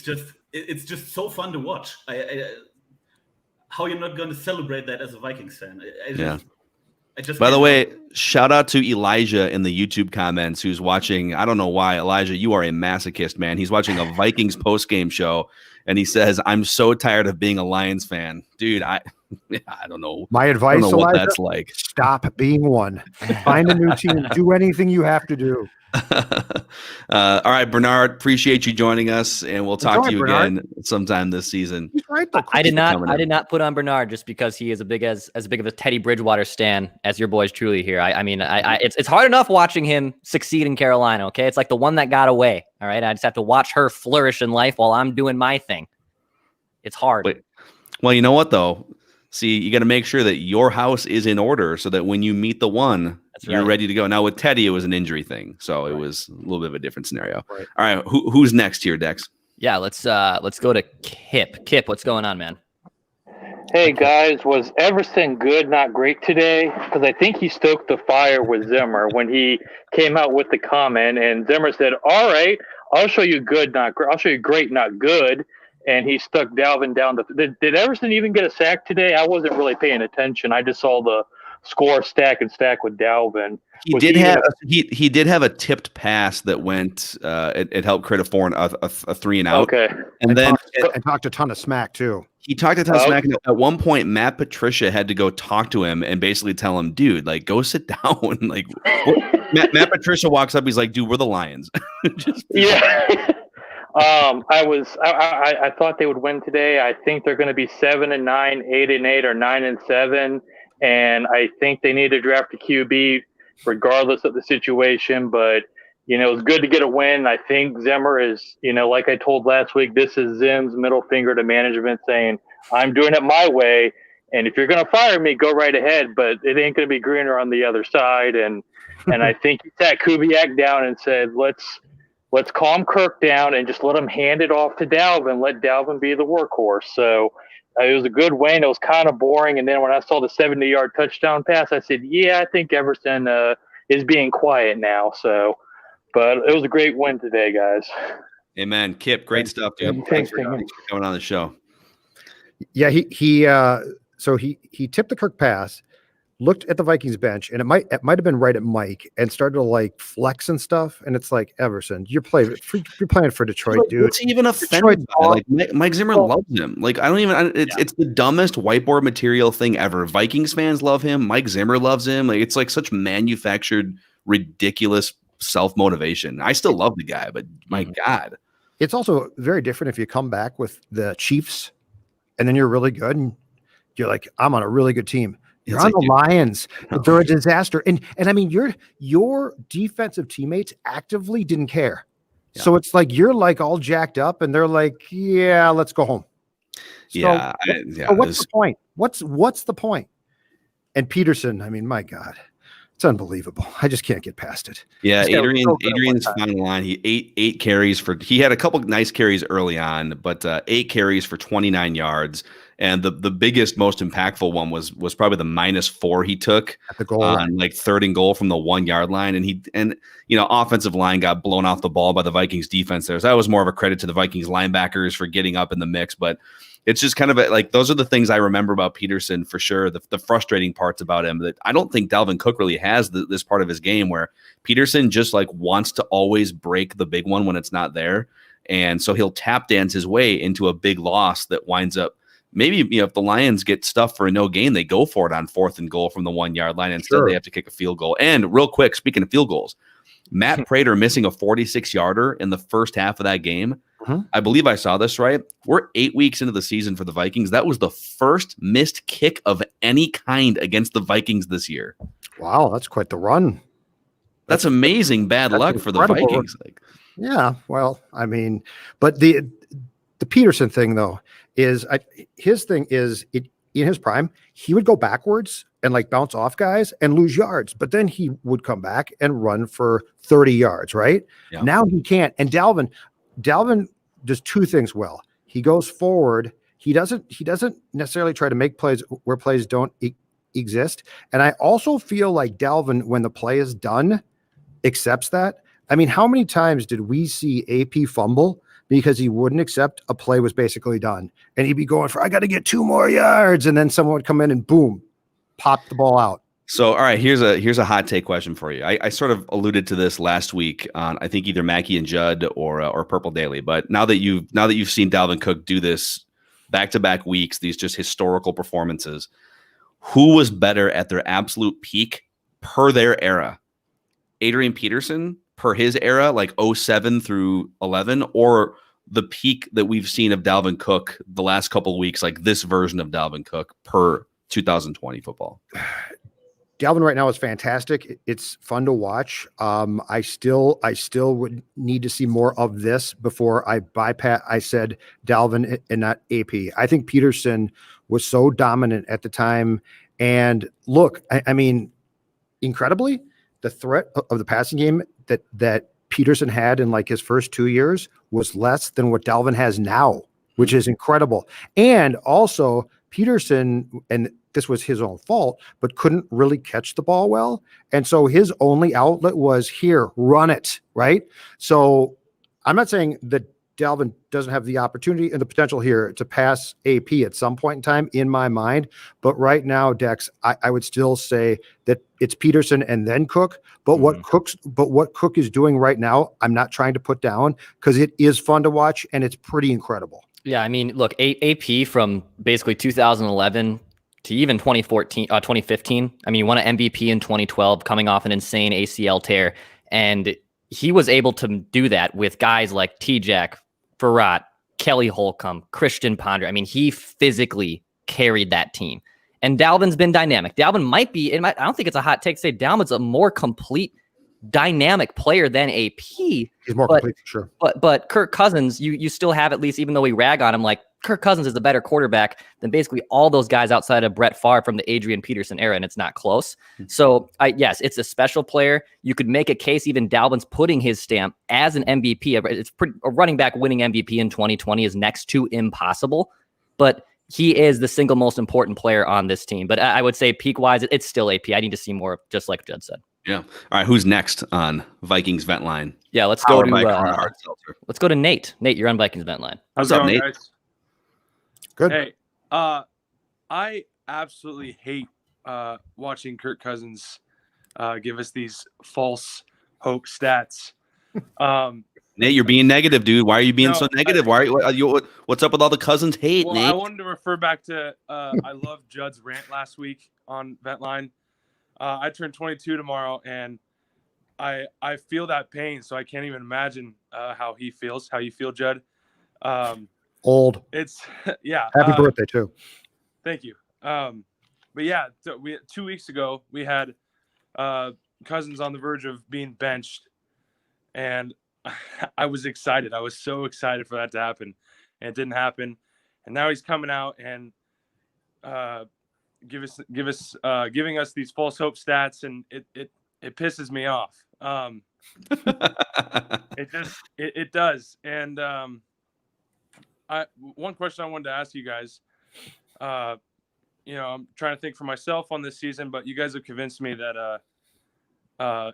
It's just so fun to watch. How you're not going to celebrate that as a Vikings fan? I just By the can't way, help it. shout out to Elijah in the YouTube comments who's watching. I don't know why, Elijah, you are a masochist, man. He's watching a Vikings post-game show, and he says, "I'm so tired of being a Lions fan." Dude, I don't know. My I advice, don't know what Elijah, that's like. stop being one. Find a new team. Do anything you have to do. All right, Bernard, appreciate you joining us, and we'll talk Enjoy, to you Bernard. again sometime this season. He's right, though. I did coming not in. put on Bernard just because he is as big of a Teddy Bridgewater stan as your boys truly here. I mean, it's hard enough watching him succeed in Carolina. Okay, it's like the one that got away. All right, I just have to watch her flourish in life while I'm doing my thing. It's hard. Wait. Well, you know what though? See, you got to make sure that your house is in order so that when you meet the one, That's you're right. ready to go. Now with Teddy, it was an injury thing, so it was a little bit of a different scenario. Right. All right, who's next here, Dex? Yeah, let's go to Kip. Kip, what's going on, man? Hey guys, was Everson good, not great today? Because I think he stoked the fire with Zimmer when he came out with the comment, and Zimmer said, "All right, I'll show you good, not great. I'll show you great, not good." And he stuck Dalvin down. Did Everson even get a sack today? I wasn't really paying attention. I just saw the score stack with Dalvin. He Was did he have even he did have a tipped pass that went. It helped create a 3 and out. okay? And then And talked a ton of smack, too. he talked a ton of Oh. smack. And at one point, Matt Patricia had to go talk to him and basically tell him, "Dude, like, go sit down." Like, Matt Patricia walks up. He's like, "Dude, we're the Lions." Yeah. I thought they would win today. I think they're going to be 7-9, 8-8, or 9-7, and I think they need to draft a QB regardless of the situation. But it's good to get a win. I think Zimmer is, like I told last week, this is Zim's middle finger to management saying, "I'm doing it my way, and if you're going to fire me, go right ahead, but it ain't going to be greener on the other side." And I think he sat Kubiak down and said, Let's calm Kirk down and just let him hand it off to Dalvin. Let Dalvin be the workhorse. So it was a good win. It was kind of boring. And then when I saw the 70-yard touchdown pass, I said, "Yeah, I think Everson is being quiet now." So, but it was a great win today, guys. Amen. Kip, great stuff, dude. Thanks, for man. coming on the show. Yeah, he tipped the Kirk pass, looked at the Vikings bench, and it might have been right at Mike, and started to like flex and stuff. And it's like, Everson, you're playing for Detroit, dude. What's he even offended by? Like Mike Zimmer loves him. Like it's the dumbest whiteboard material thing ever. Vikings fans love him. Mike Zimmer loves him. Like it's like such manufactured, ridiculous self-motivation. I still love the guy, but my God. It's also very different if you come back with the Chiefs, and then you're really good, and you're like, I'm on a really good team. You're It's on like, the Lions. They're a disaster. And I mean, your defensive teammates actively didn't care. Yeah. So it's like you're like all jacked up, and they're like, "Yeah, let's go home." So what's the point? What's the point? And Peterson, I mean, my God, it's unbelievable. I just can't get past it. Yeah, He's got Adrian's final line. He eight carries for. He had a couple nice carries early on, but 8 carries for 29 yards. And the biggest, most impactful one was probably the -4 he took At the goal on line. like 3rd and goal from the 1 yard line. And offensive line got blown off the ball by the Vikings defense there. So that was more of a credit to the Vikings linebackers for getting up in the mix. But it's just kind of like those are the things I remember about Peterson for sure. The frustrating parts about him that I don't think Dalvin Cook really has this part of his game where Peterson just like wants to always break the big one when it's not there. And so he'll tap dance his way into a big loss that winds up maybe, if the Lions get stuffed for a no gain, they go for it on 4th and goal from the 1 yard line. Instead, they have to kick a field goal. And real quick, speaking of field goals, Matt Prater missing a 46-yarder in the first half of that game. I believe I saw this right. We're 8 weeks into the season for the Vikings. That was the first missed kick of any kind against the Vikings this year. Wow, that's quite the run. That's amazing bad luck for the Vikings. Yeah, well, I mean, but the Peterson thing though is his thing is in his prime, he would go backwards and like bounce off guys and lose yards, but then he would come back and run for 30 yards, right? Yeah. Now he can't. And Dalvin does two things well. He goes forward. He doesn't necessarily try to make plays where plays don't exist. And I also feel like Dalvin, when the play is done, accepts that. I mean, how many times did we see AP fumble because he wouldn't accept a play was basically done, and he'd be going for, I got to get 2 more yards, and then someone would come in and boom, pop the ball out. So, all right, here's a hot take question for you. I sort of alluded to this last week on, I think, either Mackey and Judd or Purple Daily. But now that you've seen Dalvin Cook do this back-to-back weeks, these just historical performances, who was better at their absolute peak per their era? Adrian Peterson per his era, like 07 through 11, or the peak that we've seen of Dalvin Cook the last couple of weeks, like this version of Dalvin Cook per 2020 football? Dalvin right now is fantastic. It's fun to watch. I still would need to see more of this before I bypass. I said Dalvin and not AP. I think Peterson was so dominant at the time. And look, I mean, incredibly, the threat of the passing game that Peterson had in like his first 2 years was less than what Dalvin has now, which is incredible. And also Peterson, and this was his own fault, but couldn't really catch the ball well. And so his only outlet was, here, run it, right? So I'm not saying that Dalvin doesn't have the opportunity and the potential here to pass AP at some point in time in my mind. But right now, Dex, I would still say that it's Peterson and then Cook. But what Cook is doing right now, I'm not trying to put down, because it is fun to watch and it's pretty incredible. Yeah, I mean, look, AP from basically 2011 to even 2015. I mean, he won an MVP in 2012, coming off an insane ACL tear. And he was able to do that with guys like T-Jack, Farrat, Kelly Holcomb, Christian Ponder. I mean, he physically carried that team. And Dalvin's been dynamic. Dalvin might be, I don't think it's a hot take to say Dalvin's a more complete, dynamic player than AP. He's more complete, for sure. But Kirk Cousins, you still have, at least, even though we rag on him, like Kirk Cousins is a better quarterback than basically all those guys outside of Brett Favre from the Adrian Peterson era, and it's not close. So, yes, it's a special player. You could make a case even Dalvin's putting his stamp as an MVP. It's a running back winning MVP in 2020 is next to impossible, but he is the single most important player on this team. But I would say peak-wise, it's still AP. I need to see more, just like Judd said. Yeah. All right. Who's next on Vikings Vent Line? Yeah, let's go to Nate. Nate, you're on Vikings Vent Line. What's up, Nate? Guys? Good. Hey, I absolutely hate watching Kirk Cousins give us these false hope stats. Nate, you're being negative, dude. Why are you being so negative? What's up with all the Cousins hate, Nate? I wanted to refer back to I love Judd's rant last week on Vent Line. I turn 22 tomorrow, and I feel that pain, so I can't even imagine how he feels. How you feel, Judd? Old. It's yeah. Happy birthday too. Thank you. But yeah, 2 weeks ago we had Cousins on the verge of being benched, and I was excited. I was so excited for that to happen, and it didn't happen. And now he's coming out and giving us these false hope stats, and it pisses me off. It does. And one question I wanted to ask you guys, I'm trying to think for myself on this season, but you guys have convinced me that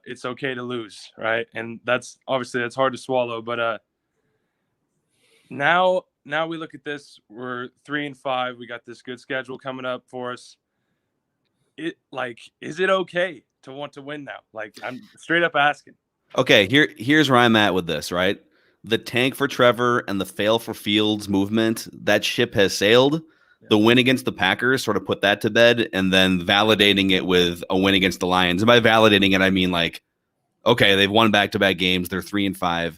it's okay to lose, right? And that's hard to swallow, but now we look at this, we're 3-5. We got this good schedule coming up for us. Is it okay to want to win now? Like, I'm straight up asking. Okay, here's where I'm at with this, right? the tank for Trevor and the fail for Fields movement, that ship has sailed. The win against the Packers sort of put that to bed, and then validating it with a win against the Lions. And by validating it, I mean like, okay, they've won back-to-back games. They're 3-5.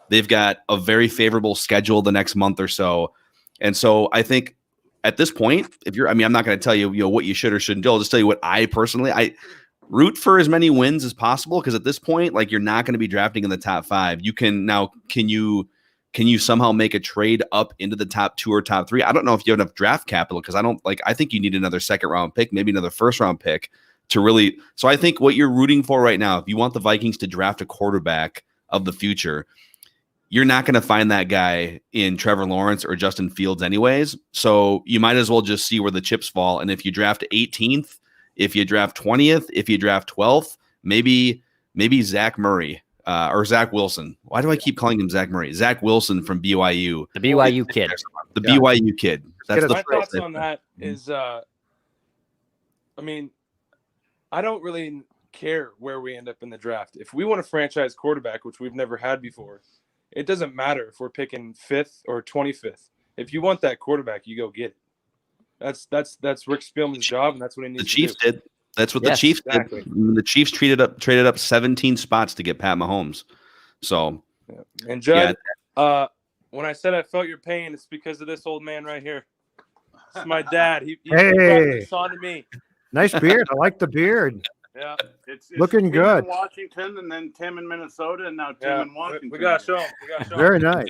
They've got a very favorable schedule the next month or so. And so I think at this point, I'm not going to tell you, what you should or shouldn't do. I'll just tell you what I root for as many wins as possible, because at this point, like, you're not going to be drafting in the top 5. Can you somehow make a trade up into the top 2 or top 3? I don't know if you have enough draft capital, because I think you need another second round pick, maybe another first round pick to really. So I think what you're rooting for right now, if you want the Vikings to draft a quarterback of the future, you're not going to find that guy in Trevor Lawrence or Justin Fields anyways. So you might as well just see where the chips fall. And if you draft 18th, if you draft 20th, if you draft 12th, maybe Zach Murray or Zach Wilson. Why do I keep calling him Zach Murray? Zach Wilson from BYU. The BYU kid. The BYU kid. That's my thoughts on that is, I don't really care where we end up in the draft. If we want a franchise quarterback, which we've never had before, it doesn't matter if we're picking 5th or 25th. If you want that quarterback, you go get it. That's Rick Spielman's job, and that's what he needs to do. The Chiefs did. That's what the Chiefs did. The Chiefs traded up 17 spots to get Pat Mahomes. So, and Judd, when I said I felt your pain, it's because of this old man right here. It's my dad. He brought this on to me. Nice beard. I like the beard. Yeah, it's looking Tim good. In Washington, and then Tim in Minnesota, and now Tim in Washington. We got to show him. Very nice.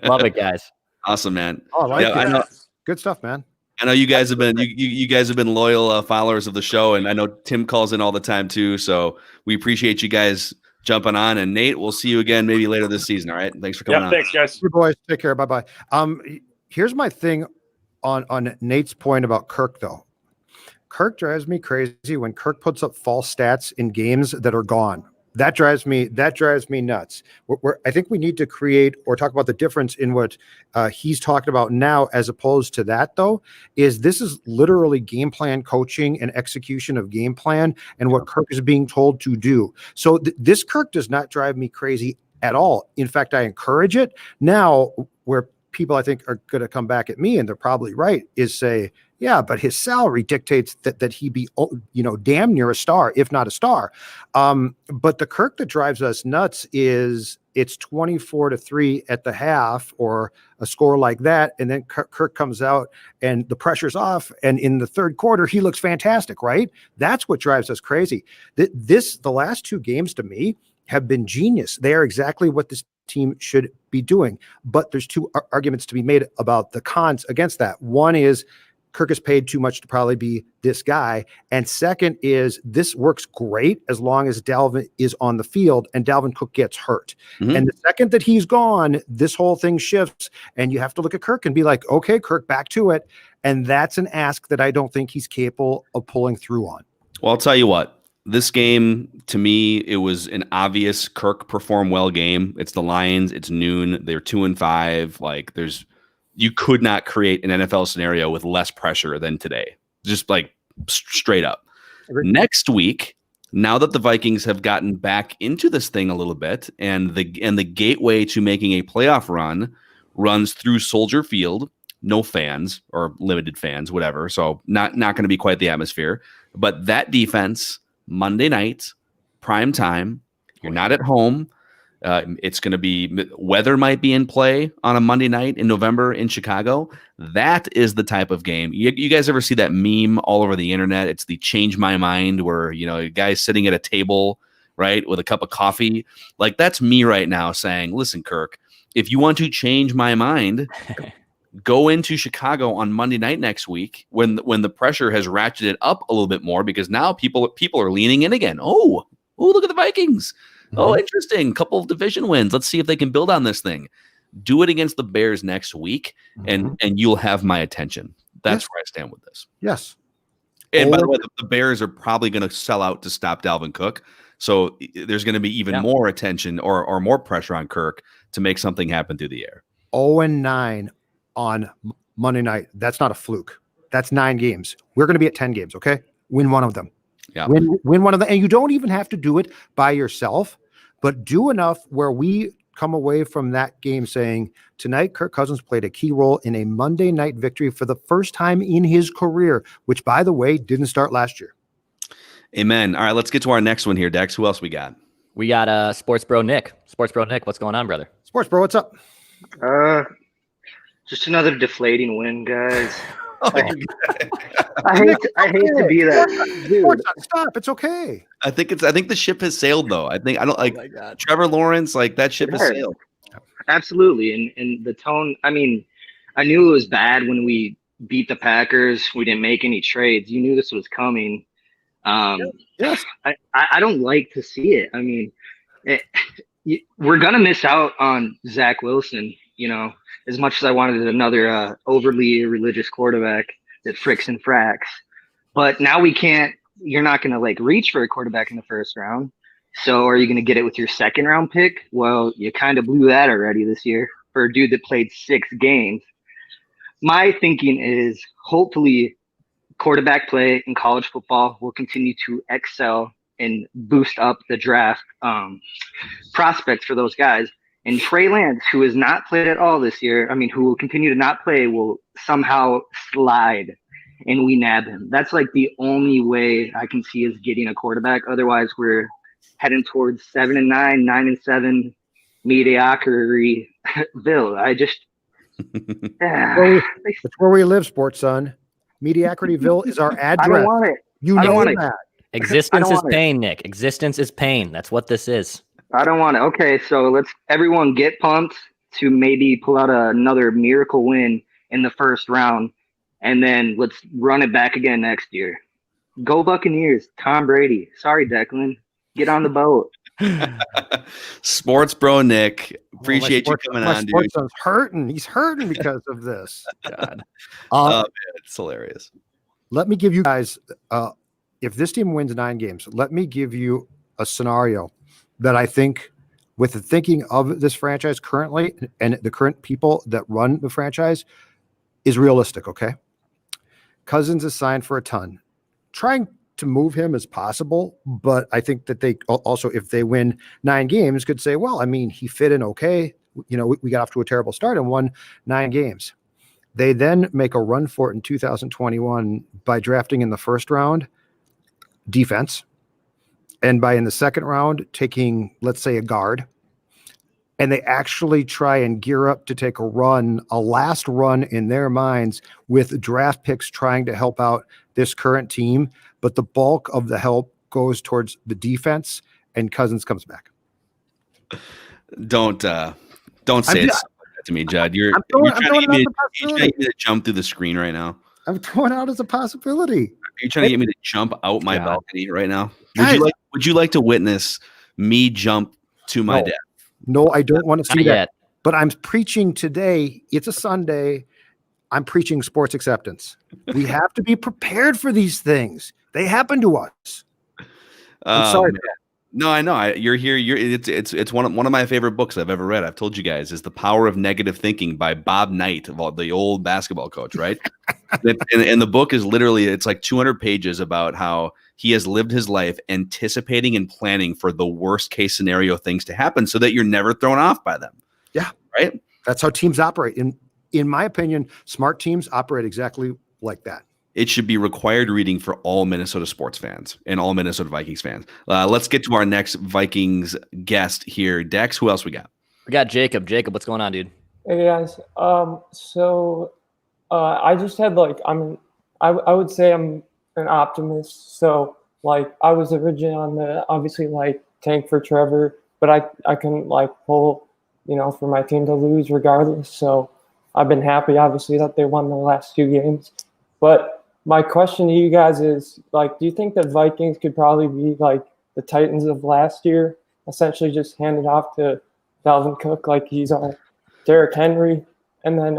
Love it, guys. Awesome, man. Oh, I like it. I know, good stuff, man. I know you guys have been you guys have been loyal followers of the show, and I know Tim calls in all the time too. So we appreciate you guys jumping on. And Nate, we'll see you again maybe later this season. All right, thanks for coming on. Thanks, guys. You boys, take care. Bye bye. Here's my thing on Nate's point about Kirk though. Kirk drives me crazy when Kirk puts up false stats in games that are gone. That drives me nuts. I think we need to create or talk about the difference in what he's talking about now, as opposed to that, though, is this is literally game plan coaching and execution of game plan and what Kirk is being told to do. So this Kirk does not drive me crazy at all. In fact, I encourage it. Now, where people I think are going to come back at me, and they're probably right, is say, yeah, but his salary dictates that he be, damn near a star, if not a star. But the Kirk that drives us nuts is it's 24-3 at the half or a score like that. And then Kirk comes out and the pressure's off. And in the third quarter, he looks fantastic, right? That's what drives us crazy. The last 2 games to me have been genius. They are exactly what this team should be doing. But there's 2 arguments to be made about the cons against that. One is Kirk is paid too much to probably be this guy. And second is this works great as long as Dalvin is on the field and Dalvin Cook gets hurt. Mm-hmm. And the second that he's gone, this whole thing shifts. And you have to look at Kirk and be like, okay, Kirk, back to it. And that's an ask that I don't think he's capable of pulling through on. Well, I'll tell you what. This game, to me, it was an obvious Kirk perform well game. It's the Lions. It's noon. They're 2-5. Like, you could not create an NFL scenario with less pressure than today. Just like straight up. Next week, now that the Vikings have gotten back into this thing a little bit, and the gateway to making a playoff run runs through Soldier Field, no fans or limited fans, whatever. So not going to be quite the atmosphere. But that defense, Monday night, prime time, you're not at home. It's going to be weather might be in play on a Monday night in November in Chicago. That is the type of game. You guys ever see that meme all over the internet? It's the change my mind where, a guy's sitting at a table, right, with a cup of coffee. Like, that's me right now saying, listen, Kirk, if you want to change my mind, go into Chicago on Monday night next week when the pressure has ratcheted up a little bit more, because now people are leaning in again. Oh, look at the Vikings. Oh, interesting. Couple of division wins. Let's see if they can build on this thing. Do it against the Bears next week, and you'll have my attention. That's where I stand with this. Yes. And by the way, the Bears are probably going to sell out to stop Dalvin Cook. So there's going to be even more attention or more pressure on Kirk to make something happen through the air. 0-9 on Monday night. That's not a fluke. That's 9 games. We're going to be at 10 games, okay? Win one of them. Yeah. Win one of them. And you don't even have to do it by yourself, but do enough where we come away from that game saying, tonight, Kirk Cousins played a key role in a Monday night victory for the first time in his career, which, by the way, didn't start last year. Amen. All right, let's get to our next one here, Dex. Who else we got? We got Sports Bro Nick. Sports Bro Nick, what's going on, brother? Sports Bro, what's up? Just another deflating win, guys. Oh, I hate to be that dude. Stop. It's okay. I think the ship has sailed though. I don't like Trevor Lawrence, like that ship has sailed. Absolutely. And the tone, I mean, I knew it was bad when we beat the Packers. We didn't make any trades. You knew this was coming. Yes. I don't like to see it. I mean, we're going to miss out on Zach Wilson, you know, as much as I wanted another overly religious quarterback that fricks and fracks. But now you're not going to like reach for a quarterback in the first round. So are you going to get it with your second round pick? Well, you kind of blew that already this year for a dude that played 6 games. My thinking is hopefully quarterback play in college football will continue to excel and boost up the draft prospects for those guys. And Trey Lance, who has not played at all this year, who will continue to not play, will somehow slide and we nab him. That's like the only way I can see us getting a quarterback. Otherwise, we're heading towards 7-9, 9-7 mediocrityville. That's where we live, sports son. Mediocrityville is our address. I don't want it. You know that. Existence is pain, Nick. Existence is pain. That's what this is. I don't want it. Okay, so let's everyone get pumped to maybe pull out another miracle win in the first round, and then let's run it back again next year. Go Buccaneers. Tom Brady. Sorry, Declan. Get on the boat. Sports Bro Nick. Appreciate you coming on, dude. Sports son's hurting. He's hurting because of this. God. Man, it's hilarious. Let me give you guys, if this team wins 9 games, let me give you a scenario that I think, with the thinking of this franchise currently and the current people that run the franchise, is realistic, okay? Cousins is signed for a ton. Trying to move him as possible, but I think that they also, if they win 9 games, could say, well, he fit in okay. You know, we got off to a terrible start and won 9 games. They then make a run for it in 2021 by drafting in the first round defense, and in the second round taking, let's say, a guard, and they actually try and gear up to take a last run in their minds with draft picks trying to help out this current team, but the bulk of the help goes towards the defense, and Cousins comes back. Don't say it to me, Judd. You're trying to get me to jump through the screen right now. I'm throwing out as a possibility. Are you trying to get me to jump out my balcony right now? Would you like to witness me jump to my death? No, I don't want to see Not that. yet. But I'm preaching today. It's a Sunday. I'm preaching sports acceptance. We have to be prepared for these things. They happen to us. I'm sorry. Man. No, I know. You're here. It's one of my favorite books I've ever read. I've told you guys, is The Power of Negative Thinking by Bob Knight, the old basketball coach, right? and the book is literally, it's like 200 pages about how he has lived his life anticipating and planning for the worst case scenario things to happen so that you're never thrown off by them. Yeah. Right. That's how teams operate. In my opinion, smart teams operate exactly like that. It should be required reading for all Minnesota sports fans and all Minnesota Vikings fans. Let's get to our next Vikings guest here. Dex, who else we got? We got Jacob. Jacob, what's going on, dude? Hey guys. I just had I would say I'm an optimist. So I was originally on the obviously tank for Trevor, but I couldn't pull, for my team to lose regardless. So I've been happy obviously that they won the last 2 games. But my question to you guys is do you think the Vikings could probably be the Titans of last year, essentially just hand it off to Dalvin Cook like he's Derrick Henry, and then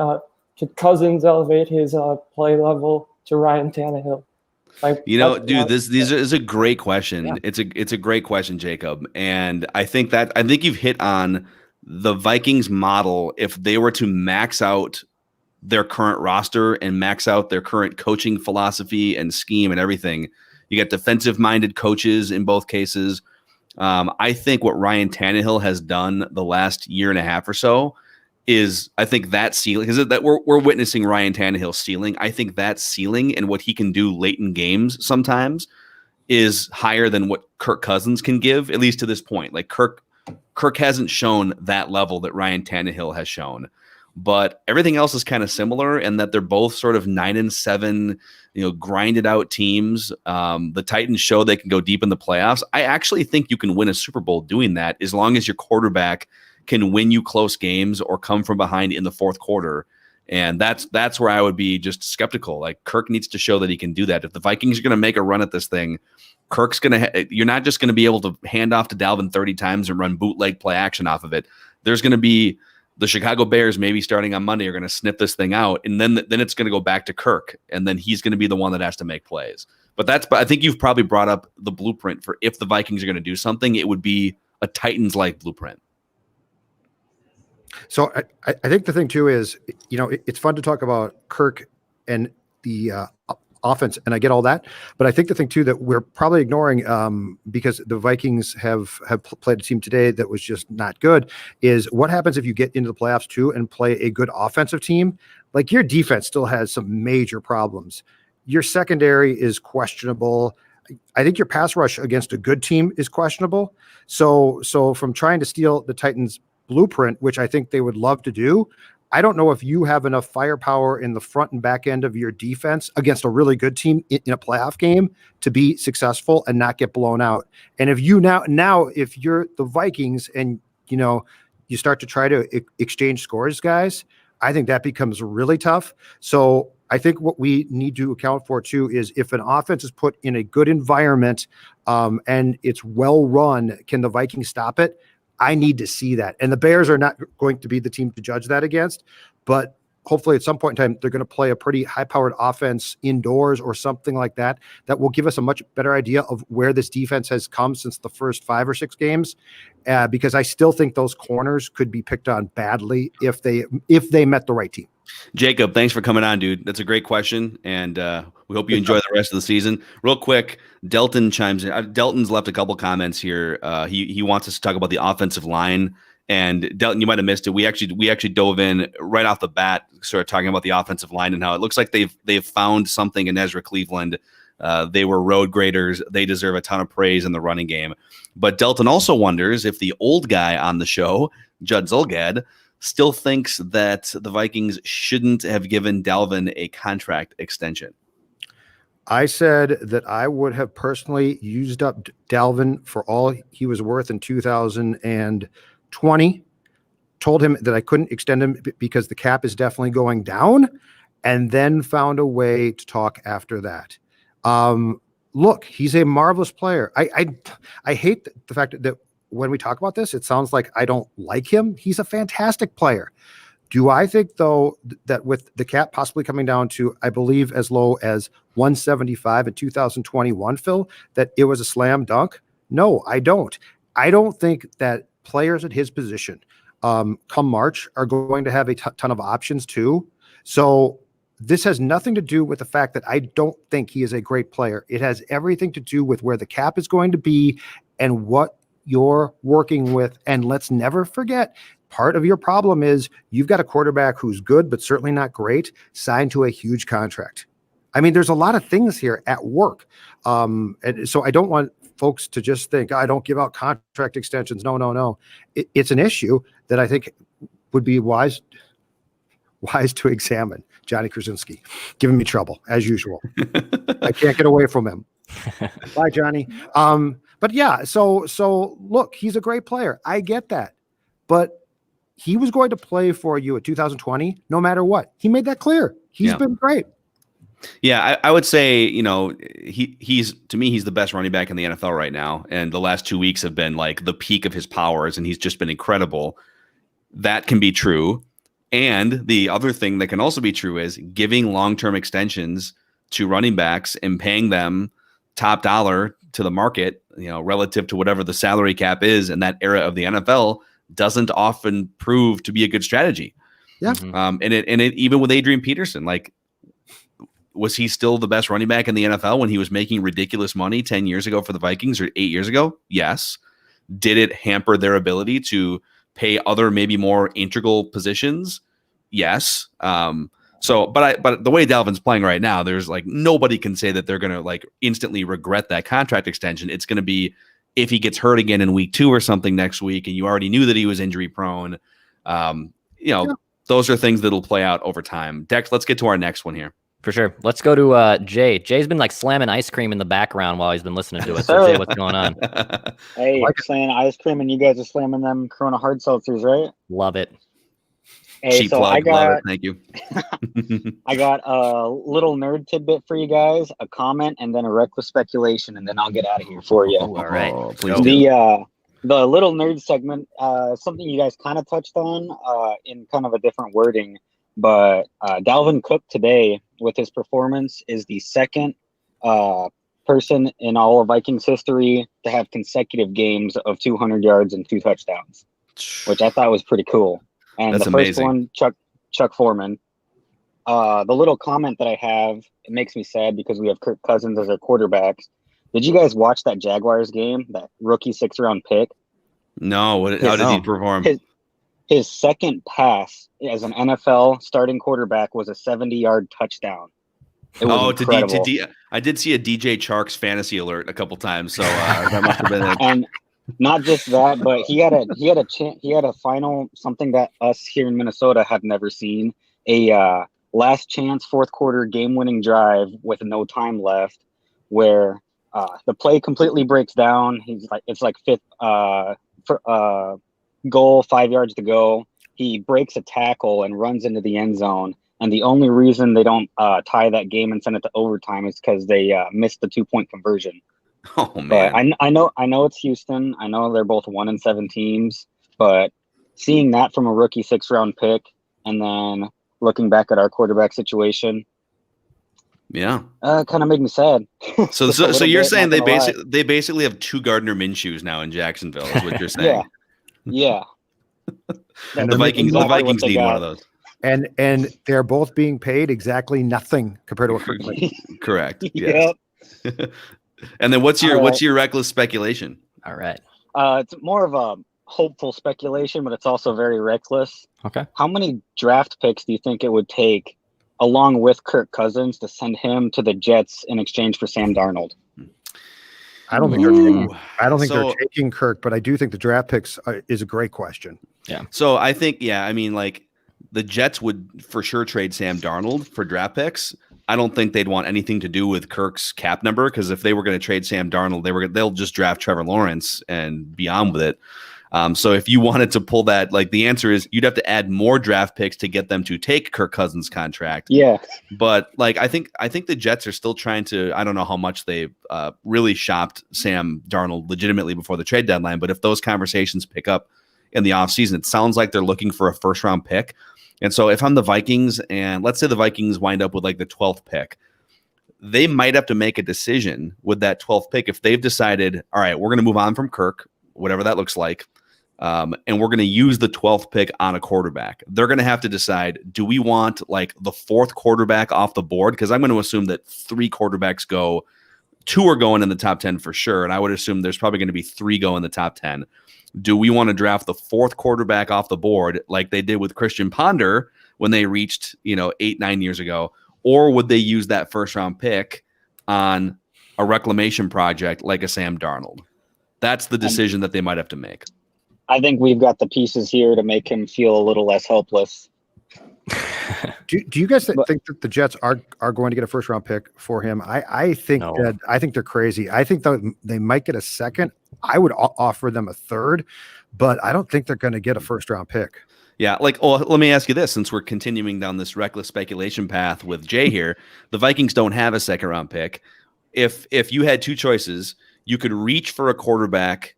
could Cousins elevate his play level to Ryan Tannehill? Dude, this is a great question. Yeah. It's a great question, Jacob, and I think you've hit on the Vikings model. If they were to max out their current roster and max out their current coaching philosophy and scheme and everything, you got defensive minded coaches in both cases. I think what Ryan Tannehill has done the last year and a half or so is, I think that ceiling, because that we're witnessing Ryan Tannehill's ceiling. I think that ceiling and what he can do late in games sometimes is higher than what Kirk Cousins can give, at least to this point. Like Kirk hasn't shown that level that Ryan Tannehill has shown, but everything else is kind of similar in that they're both sort of 9-7, grinded out teams. The Titans show they can go deep in the playoffs. I actually think you can win a Super Bowl doing that as long as your quarterback can win you close games or come from behind in the fourth quarter. And that's where I would be just skeptical. Like Kirk needs to show that he can do that. If the Vikings are going to make a run at this thing, Kirk's going to you're not just going to be able to hand off to Dalvin 30 times and run bootleg play action off of it. There's going to be the Chicago Bears maybe starting on Monday are going to snip this thing out, and then it's going to go back to Kirk, and then he's going to be the one that has to make plays. But I think you've probably brought up the blueprint for if the Vikings are going to do something, it would be a Titans-like blueprint. So I think the thing too is, it's fun to talk about Kirk and the offense, and I get all that, but I think the thing too that we're probably ignoring, because the Vikings have played a team today that was just not good, is what happens if you get into the playoffs too and play a good offensive team. Like your defense still has some major problems. Your secondary is questionable. I think your pass rush against a good team is questionable. So from trying to steal the Titans' blueprint, which I think they would love to do, I don't know if you have enough firepower in the front and back end of your defense against a really good team in a playoff game to be successful and not get blown out. And if you now if you're the Vikings and you start to try to exchange scores, guys, I think that becomes really tough. So I think what we need to account for too is if an offense is put in a good environment and it's well run, can the Vikings stop it? I need to see that. And the Bears are not going to be the team to judge that against, but hopefully at some point in time, they're going to play a pretty high-powered offense indoors or something like that will give us a much better idea of where this defense has come since the first 5 or 6 games, because I still think those corners could be picked on badly if they met the right team. Jacob, thanks for coming on, dude. That's a great question, and we hope you enjoy the rest of the season. Real quick, Delton chimes in. Delton's left a couple comments here. He wants us to talk about the offensive line. And Delton, you might have missed it. We actually dove in right off the bat, sort of talking about the offensive line and how it looks like they've found something in Ezra Cleveland. They were road graders. They deserve a ton of praise in the running game. But Delton also wonders if the old guy on the show, Judd Zulgad, still thinks that the Vikings shouldn't have given Dalvin a contract extension. I said that I would have personally used up Dalvin for all he was worth in 2020, told him that I couldn't extend him because the cap is definitely going down, and then found a way to talk after that. Look, he's a marvelous player. I hate the fact that when we talk about this, it sounds like I don't like him. He's a fantastic player. Do I think, though, that with the cap possibly coming down to, I believe, as low as 175 in 2021, Phil, that it was a slam dunk? No, I don't. I don't think that players at his position come March are going to have a ton of options too. So this has nothing to do with the fact that I don't think he is a great player. It has everything to do with where the cap is going to be and what you're working with. And let's never forget, part of your problem is you've got a quarterback who's good, but certainly not great, signed to a huge contract. I mean, there's a lot of things here at work. And so I don't want folks to just think, I don't give out contract extensions. No. It's an issue that I think would be wise to examine. Johnny Krasinski giving me trouble as usual. I can't get away from him. Bye, Johnny. But yeah, so look, he's a great player. I get that. But he was going to play for you at 2020, no matter what. He made that clear. He's been great. Yeah, I would say, he's to me, he's the best running back in the NFL right now. And the last 2 weeks have been like the peak of his powers, and he's just been incredible. That can be true. And the other thing that can also be true is giving long-term extensions to running backs and paying them top dollar to the market, relative to whatever the salary cap is in that era of the NFL, doesn't often prove to be a good strategy. Yeah. And it even with Adrian Peterson, like, was he still the best running back in the NFL when he was making ridiculous money 10 years ago for the Vikings or 8 years ago? Yes. Did it hamper their ability to pay other maybe more integral positions? Yes. But the way Dalvin's playing right now, there's like nobody can say that they're going to like instantly regret that contract extension. It's going to be if he gets hurt again in week 2 or something next week, and you already knew that he was injury prone. Those are things that'll play out over time. Dex, let's get to our next one here. For sure. Let's go to Jay. Jay's been like slamming ice cream in the background while he's been listening to it. So Jay, what's going on? Hey, slamming ice cream, and you guys are slamming them Corona hard seltzers, right? Love it. Hey, Cheap so plug. I got, Love it. Thank you. I got a little nerd tidbit for you guys, a comment, and then a reckless speculation, and then I'll get out of here for you. All right. Please do. The little nerd segment, something you guys kind of touched on in kind of a different wording, but Dalvin Cook today with his performance is the second person in all of Vikings history to have consecutive games of 200 yards and 2 touchdowns, which I thought was pretty cool. And That's the first amazing. one, Chuck Foreman. The little comment that I have, it makes me sad because we have Kirk Cousins as our quarterbacks. Did you guys watch that Jaguars game, that rookie 6th-round pick? No. How did he perform? His second pass as an NFL starting quarterback was a 70-yard touchdown. It was incredible. I did see a DJ Chark's fantasy alert a couple times, so that must have been it. And not just that, but he had a final, something that us here in Minnesota have never seen, a last chance 4th quarter game-winning drive with no time left, where the play completely breaks down. It's like 5th goal, 5 yards to go. He breaks a tackle and runs into the end zone. And the only reason they don't tie that game and send it to overtime is because they missed the 2-point conversion. Oh man! But I know it's Houston. I know they're both 1-7 teams. But seeing that from a rookie 6th-round pick, and then looking back at our quarterback situation, yeah, kind of made me sad. So you're saying they basically have 2 Gardner Minshew's now in Jacksonville, is what you're saying? Yeah. And the Vikings need one of those. And they're both being paid exactly nothing compared to what Kirk makes. Correct. Yes. Yep. And then what's your reckless speculation? All right. It's more of a hopeful speculation, but it's also very reckless. Okay. How many draft picks do you think it would take, along with Kirk Cousins, to send him to the Jets in exchange for Sam Darnold? I don't think they're taking Kirk, but I do think the draft picks is a great question. Yeah. So I think, the Jets would for sure trade Sam Darnold for draft picks. I don't think they'd want anything to do with Kirk's cap number, because if they were going to trade Sam Darnold, they'll just draft Trevor Lawrence and be on with it. So if you wanted to pull that, the answer is you'd have to add more draft picks to get them to take Kirk Cousins' contract. Yeah. But I think the Jets are still trying to, I don't know how much they really shopped Sam Darnold legitimately before the trade deadline, but if those conversations pick up in the offseason, it sounds like they're looking for a 1st-round pick. And so if I'm the Vikings, and let's say the Vikings wind up with the 12th pick, they might have to make a decision with that 12th pick if they've decided, all right, we're going to move on from Kirk, whatever that looks like, and we're going to use the 12th pick on a quarterback. They're going to have to decide, do we want the 4th quarterback off the board? Because I'm going to assume that 3 quarterbacks go, 2 are going in the top 10 for sure, and I would assume there's probably going to be 3 go in the top 10. Do we want to draft the 4th quarterback off the board like they did with Christian Ponder when they reached 8-9 years ago? Or would they use that 1st-round pick on a reclamation project like a Sam Darnold? That's the decision that they might have to make. I think we've got the pieces here to make him feel a little less helpless. Do you guys think that the Jets are going to get a 1st-round pick for him? I think they're crazy. I think they might get a 2nd. I would offer them a 3rd, but I don't think they're going to get a 1st-round pick. Yeah, let me ask you this, since we're continuing down this reckless speculation path with Jay here. The Vikings don't have a 2nd-round pick. If you had 2 choices, you could reach for a quarterback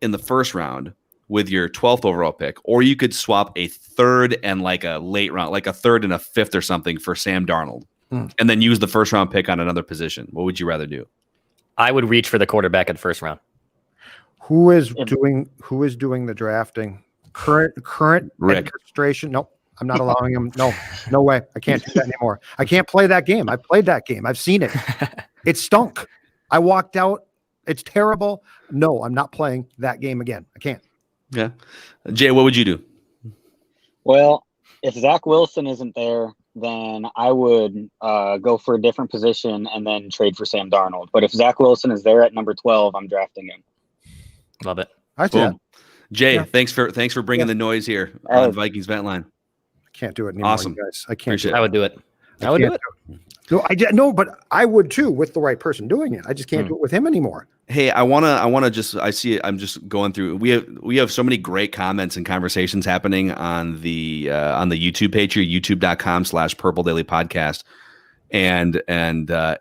in the 1st round with your 12th overall pick, or you could swap a 3rd and a late round, a 3rd and a 5th or something for Sam Darnold, and then use the 1st-round pick on another position. What would you rather do? I would reach for the quarterback in the 1st round. Who is doing the drafting? Current Rick administration? Nope. I'm not allowing him. No way. I can't do that anymore. I can't play that game. I played that game. I've seen it. It stunk. I walked out It's terrible. No, I'm not playing that game again. I can't. Yeah. Jay, what would you do? Well, if Zach Wilson isn't there, then I would go for a different position and then trade for Sam Darnold. But if Zach Wilson is there at number 12, I'm drafting him. Love it. I see that. Jay, Yeah. thanks for bringing the noise here on Vikings Vent Line. I can't do it anymore, Awesome. you guys. I can't. Appreciate do I it. would do it. I would do can't it. No, I did no, but I would too with the right person doing it. I just can't do it with him anymore. Hey, I wanna just I see it. I'm just going through. We have so many great comments and conversations happening on the YouTube page here, youtube.com/Purple Daily Podcast. And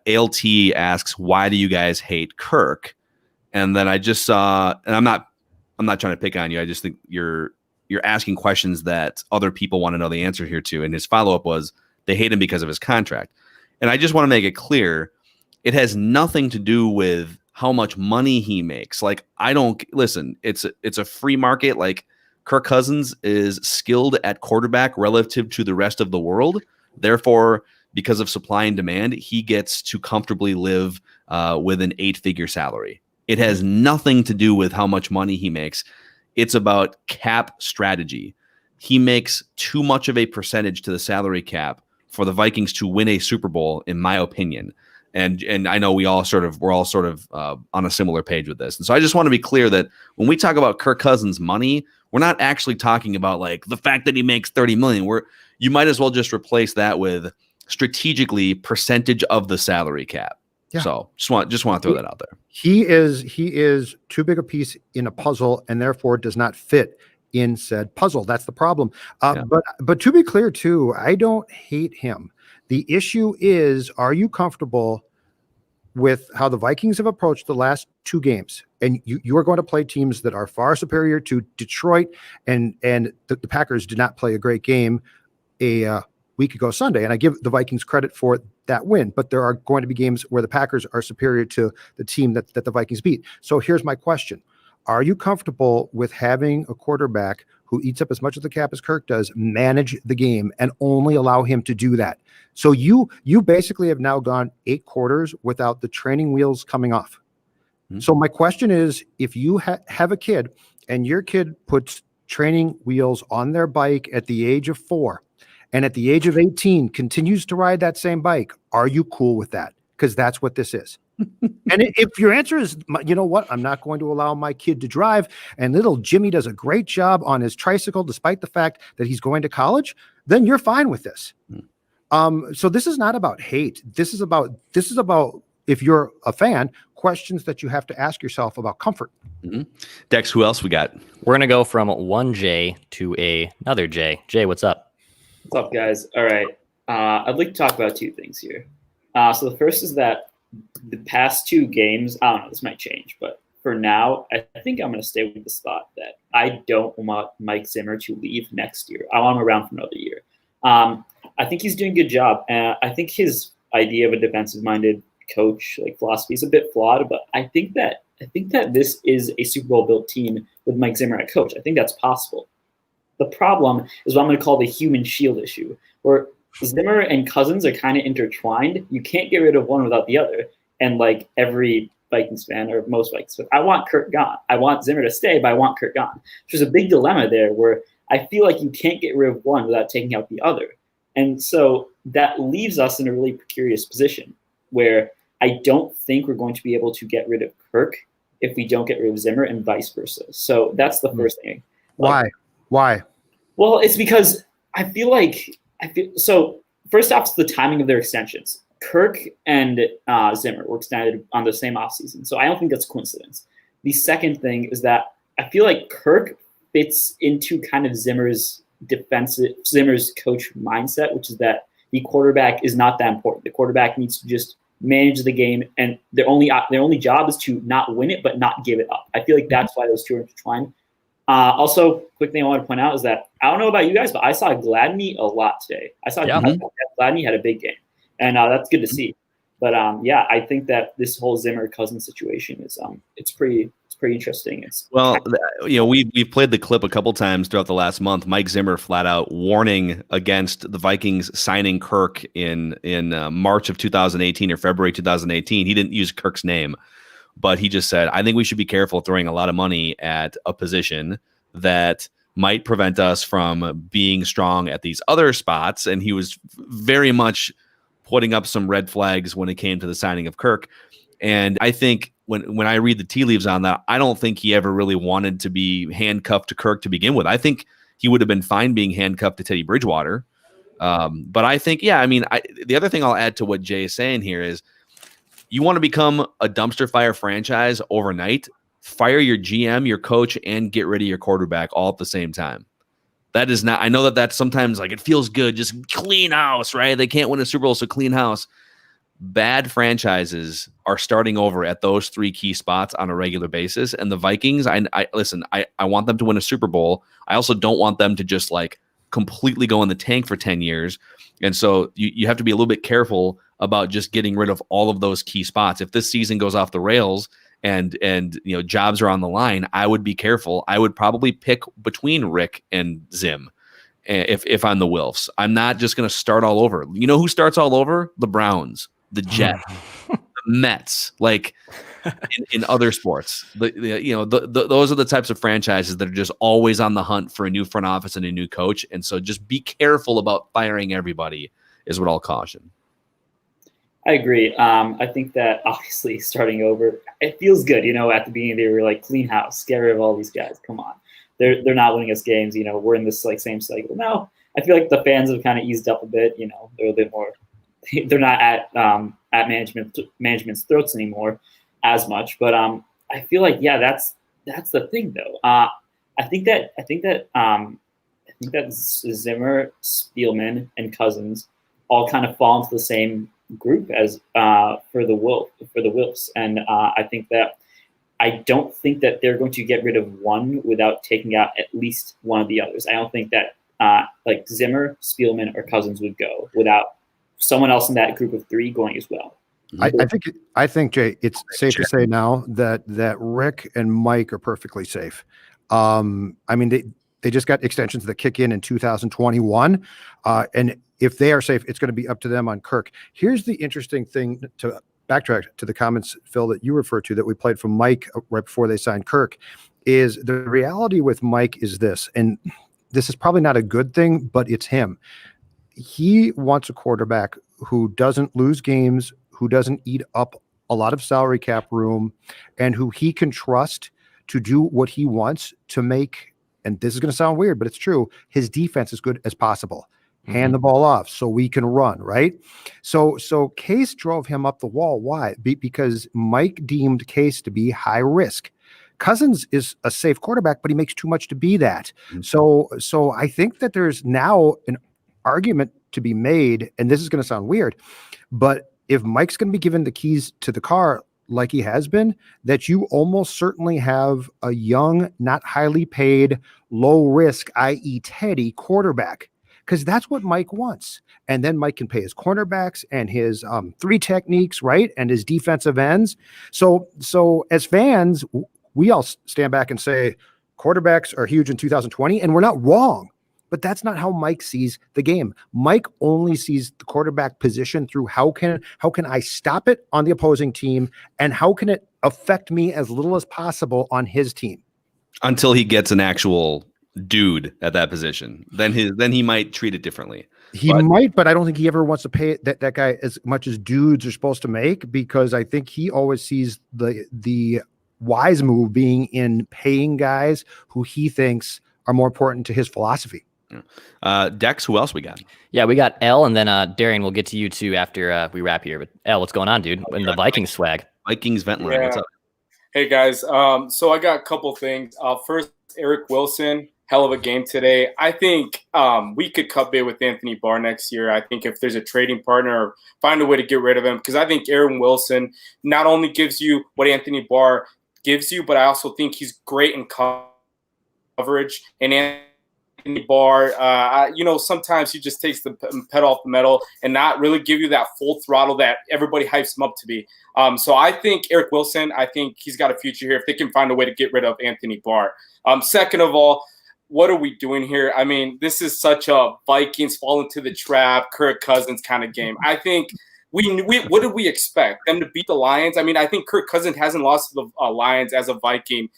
ALT asks, why do you guys hate Kirk? And then I just saw, and I'm not trying to pick on you. I just think you're asking questions that other people want to know the answer here to. And his follow-up was they hate him because of his contract. And I just want to make it clear, it has nothing to do with how much money he makes. Like, I don't listen, it's a free market. Like, Kirk Cousins is skilled at quarterback relative to the rest of the world. Therefore, because of supply and demand, he gets to comfortably live with an 8-figure salary. It has nothing to do with how much money he makes. It's about cap strategy. He makes too much of a percentage to the salary cap for the Vikings to win a Super Bowl, in my opinion. And I know we're all sort of on a similar page with this. And so I just want to be clear that when we talk about Kirk Cousins' money, we're not actually talking about like the fact that he makes $30 million. You might as well just replace that with strategically percentage of the salary cap. Yeah. So just want to throw that out there. He is too big a piece in a puzzle and therefore does not fit in said puzzle. That's the problem. But to be clear too, I don't hate him. The issue is, are you comfortable with how the Vikings have approached the last 2 games? And you are going to play teams that are far superior to Detroit, and the Packers did not play a great game a week ago Sunday. And I give the Vikings credit for that win, but there are going to be games where the Packers are superior to the team that the Vikings beat. So here's my question. Are you comfortable with having a quarterback who eats up as much of the cap as Kirk does manage the game and only allow him to do that? So you basically have now gone 8 quarters without the training wheels coming off. Mm-hmm. So my question is, if you have a kid and your kid puts training wheels on their bike at the age of 4 and at the age of 18 continues to ride that same bike, are you cool with that? Because that's what this is. And if your answer is, you know what, I'm not going to allow my kid to drive, and little Jimmy does a great job on his tricycle despite the fact that he's going to college, then you're fine with this. So this is not about hate. This is about, if you're a fan, questions that you have to ask yourself about comfort. Mm-hmm. Dex, who else we got? We're going to go from one J to another J. Jay, what's up? What's up, guys? All right. I'd like to talk about 2 things here. So the first is that the past 2 games, I don't know, this might change, but for now, I think I'm going to stay with the spot that I don't want Mike Zimmer to leave next year. I want him around for another year. I think he's doing a good job. I think his idea of a defensive-minded coach, like philosophy, is a bit flawed, but I think that this is a Super Bowl built team with Mike Zimmer at coach. I think that's possible. The problem is what I'm going to call the human shield issue, where Zimmer and Cousins are kind of intertwined. You can't get rid of one without the other. And like every Vikings fan, or most Vikings fans, I want Kirk gone. I want Zimmer to stay, but I want Kirk gone. There's a big dilemma there where I feel like you can't get rid of one without taking out the other. And so that leaves us in a really precarious position where I don't think we're going to be able to get rid of Kirk if we don't get rid of Zimmer, and vice versa. So that's the first thing. Why? Well, it's because I feel so. First off, it's the timing of their extensions. Kirk and Zimmer were extended on the same offseason, so I don't think that's a coincidence. The second thing is that I feel like Kirk fits into kind of Zimmer's coach mindset, which is that the quarterback is not that important. The quarterback needs to just manage the game, and their only job is to not win it but not give it up. I feel like that's why those two are intertwined. Also, quick thing I want to point out is that I don't know about you guys, but I saw Gladney a lot today. Gladney had a big game, and that's good to see. But I think that this whole Zimmer Cousins situation is it's pretty interesting. We've played the clip a couple times throughout the last month. Mike Zimmer flat out warning against the Vikings signing Kirk in March of 2018 or February 2018. He didn't use Kirk's name. but he just said, I think we should be careful throwing a lot of money at a position that might prevent us from being strong at these other spots. And he was very much putting up some red flags when it came to the signing of Kirk. And I think when I read the tea leaves on that, I don't think he ever really wanted to be handcuffed to Kirk to begin with. I think he would have been fine being handcuffed to Teddy Bridgewater. But I think, the other thing I'll add to what Jay is saying here is you want to become a dumpster fire franchise overnight, fire your GM, your coach, and get rid of your quarterback all at the same time. That is not, I know that that's sometimes like it feels good, just clean house, right? They can't win a Super Bowl, so clean house. Bad franchises are starting over at those three key spots on a regular basis. And the Vikings, I want them to win a Super Bowl. I also don't want them to just like completely go in the tank for 10 years. And so you have to be a little bit careful about just getting rid of all of those key spots. If this season goes off the rails and jobs are on the line, I would be careful. I would probably pick between Rick and Zim if I'm the Wilfs. I'm not just going to start all over. You know who starts all over? The Browns, the Jets, the Mets, like in other sports. Those are the types of franchises that are just always on the hunt for a new front office and a new coach. And so just be careful about firing everybody is what I'll caution. I agree. I think that obviously starting over, it feels good. At the beginning of the year, we're like clean house, get rid of all these guys. Come on, they're not winning us games. We're in this like same cycle now. I feel like the fans have kind of eased up a bit. They're a bit more. They're not at management's throats anymore as much. But I feel like that's the thing though. I think that Zimmer, Spielman, and Cousins all kind of fall into the same group as for the Wilfs, and I don't think that they're going to get rid of one without taking out at least one of the others. I don't think that like Zimmer, Spielman, or Cousins would go without someone else in that group of three going as well. I think Jay, it's safe to say now that Rick and Mike are perfectly safe. They just got extensions that kick in 2021, and if they are safe, it's going to be up to them on Kirk. Here's the interesting thing, to backtrack to the comments, Phil, that you referred to that we played from Mike right before they signed Kirk, is the reality with Mike is this, and this is probably not a good thing, but it's him. He wants a quarterback who doesn't lose games, who doesn't eat up a lot of salary cap room, and who he can trust to do what he wants to make, and this is going to sound weird, but it's true, his defense as good as possible. Hand the ball off so we can run, right? So Case drove him up the wall. Why? Because Mike deemed Case to be high risk. Cousins is a safe quarterback, but he makes too much to be that. So I think that there's now an argument to be made, and this is going to sound weird, but if Mike's going to be given the keys to the car like he has been, that you almost certainly have a young, not highly paid, low risk, i.e. Teddy quarterback. Because that's what Mike wants. And then Mike can pay his cornerbacks and his three techniques, right? And his defensive ends. So as fans, we all stand back and say quarterbacks are huge in 2020, and we're not wrong. But that's not how Mike sees the game. Mike only sees the quarterback position through how can I stop it on the opposing team, and how can it affect me as little as possible on his team. Until he gets an actual dude at that position, then he might treat it differently. He might, but I don't think he ever wants to pay that guy as much as dudes are supposed to make, because I think he always sees the wise move being in paying guys who he thinks are more important to his philosophy. Dex, who else we got? Yeah, we got L, and then Darian, we'll get to you too after we wrap here. But L, what's going on, dude? In the Vikings swag. Vikings vent line. What's up? Hey guys. So I got a couple things. First, Eric Wilson. Hell of a game today. I think we could cut bait with Anthony Barr next year. I think if there's a trading partner, or find a way to get rid of him, because I think Aaron Wilson not only gives you what Anthony Barr gives you, but I also think he's great in coverage. And Anthony Barr, sometimes he just takes the pedal off the metal and not really give you that full throttle that everybody hypes him up to be. So I think Eric Wilson, I think he's got a future here if they can find a way to get rid of Anthony Barr. Second of all, what are we doing here? I mean, this is such a Vikings fall into the trap, Kirk Cousins kind of game. I think what did we expect? Them to beat the Lions? I mean, I think Kirk Cousins hasn't lost to the Lions as a Viking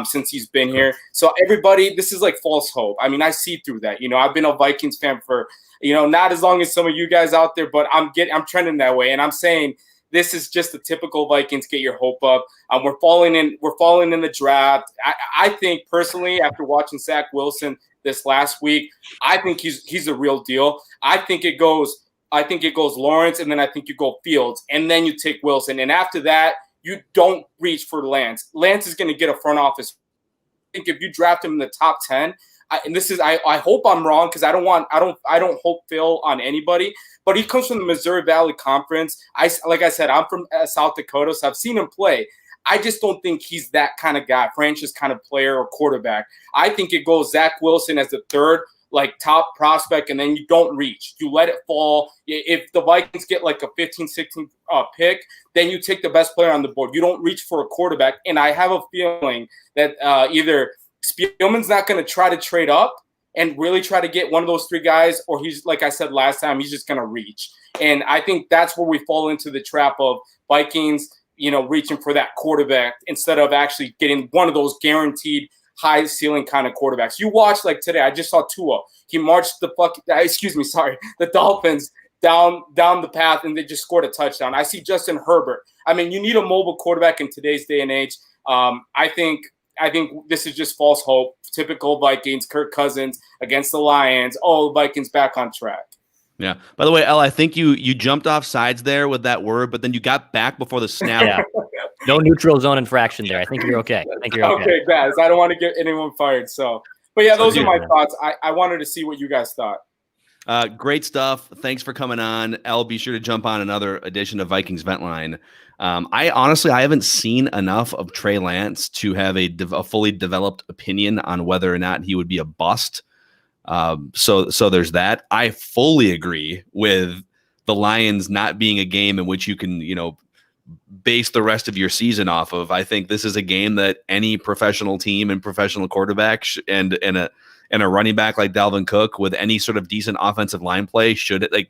since he's been here. So everybody, this is like false hope. I mean, I see through that. I've been a Vikings fan for, not as long as some of you guys out there, but I'm trending that way. And I'm saying this is just the typical Vikings get your hope up. We're falling in the draft. I think personally, after watching Zach Wilson this last week, I think he's the real deal. I think it goes Lawrence, and then I think you go Fields, and then you take Wilson. And after that, you don't reach for Lance. Lance is going to get a front office. I think if you draft him in the top 10, I hope I'm wrong because I don't hope Phil on anybody. But he comes from the Missouri Valley Conference. Like I said, I'm from South Dakota, so I've seen him play. I just don't think he's that kind of guy, franchise kind of player or quarterback. I think it goes Zach Wilson as the third, top prospect, and then you don't reach. You let it fall. If the Vikings get a 15, 16 pick, then you take the best player on the board. You don't reach for a quarterback. And I have a feeling that either Spielman's not going to try to trade up and really try to get one of those three guys, or he's, like I said last time, he's just going to reach. And I think that's where we fall into the trap of Vikings, reaching for that quarterback instead of actually getting one of those guaranteed high ceiling kind of quarterbacks. You watch today, I just saw Tua. He marched the Dolphins down the path, and they just scored a touchdown. I see Justin Herbert. I mean, you need a mobile quarterback in today's day and age. I think this is just false hope. Typical Vikings, Kirk Cousins against the Lions. Oh, Vikings back on track. Yeah. By the way, El, I think you jumped off sides there with that word, but then you got back before the snap. Yeah. No neutral zone infraction there. I think you're okay. Okay, guys. I don't want to get anyone fired. So, but yeah, those are my thoughts. I wanted to see what you guys thought. Great stuff. Thanks for coming on. El, be sure to jump on another edition of Vikings Vent Line. I haven't seen enough of Trey Lance to have a fully developed opinion on whether or not he would be a bust. So there's that. I fully agree with the Lions not being a game in which you can, base the rest of your season off of. I think this is a game that any professional team and professional quarterback and a running back like Dalvin Cook with any sort of decent offensive line play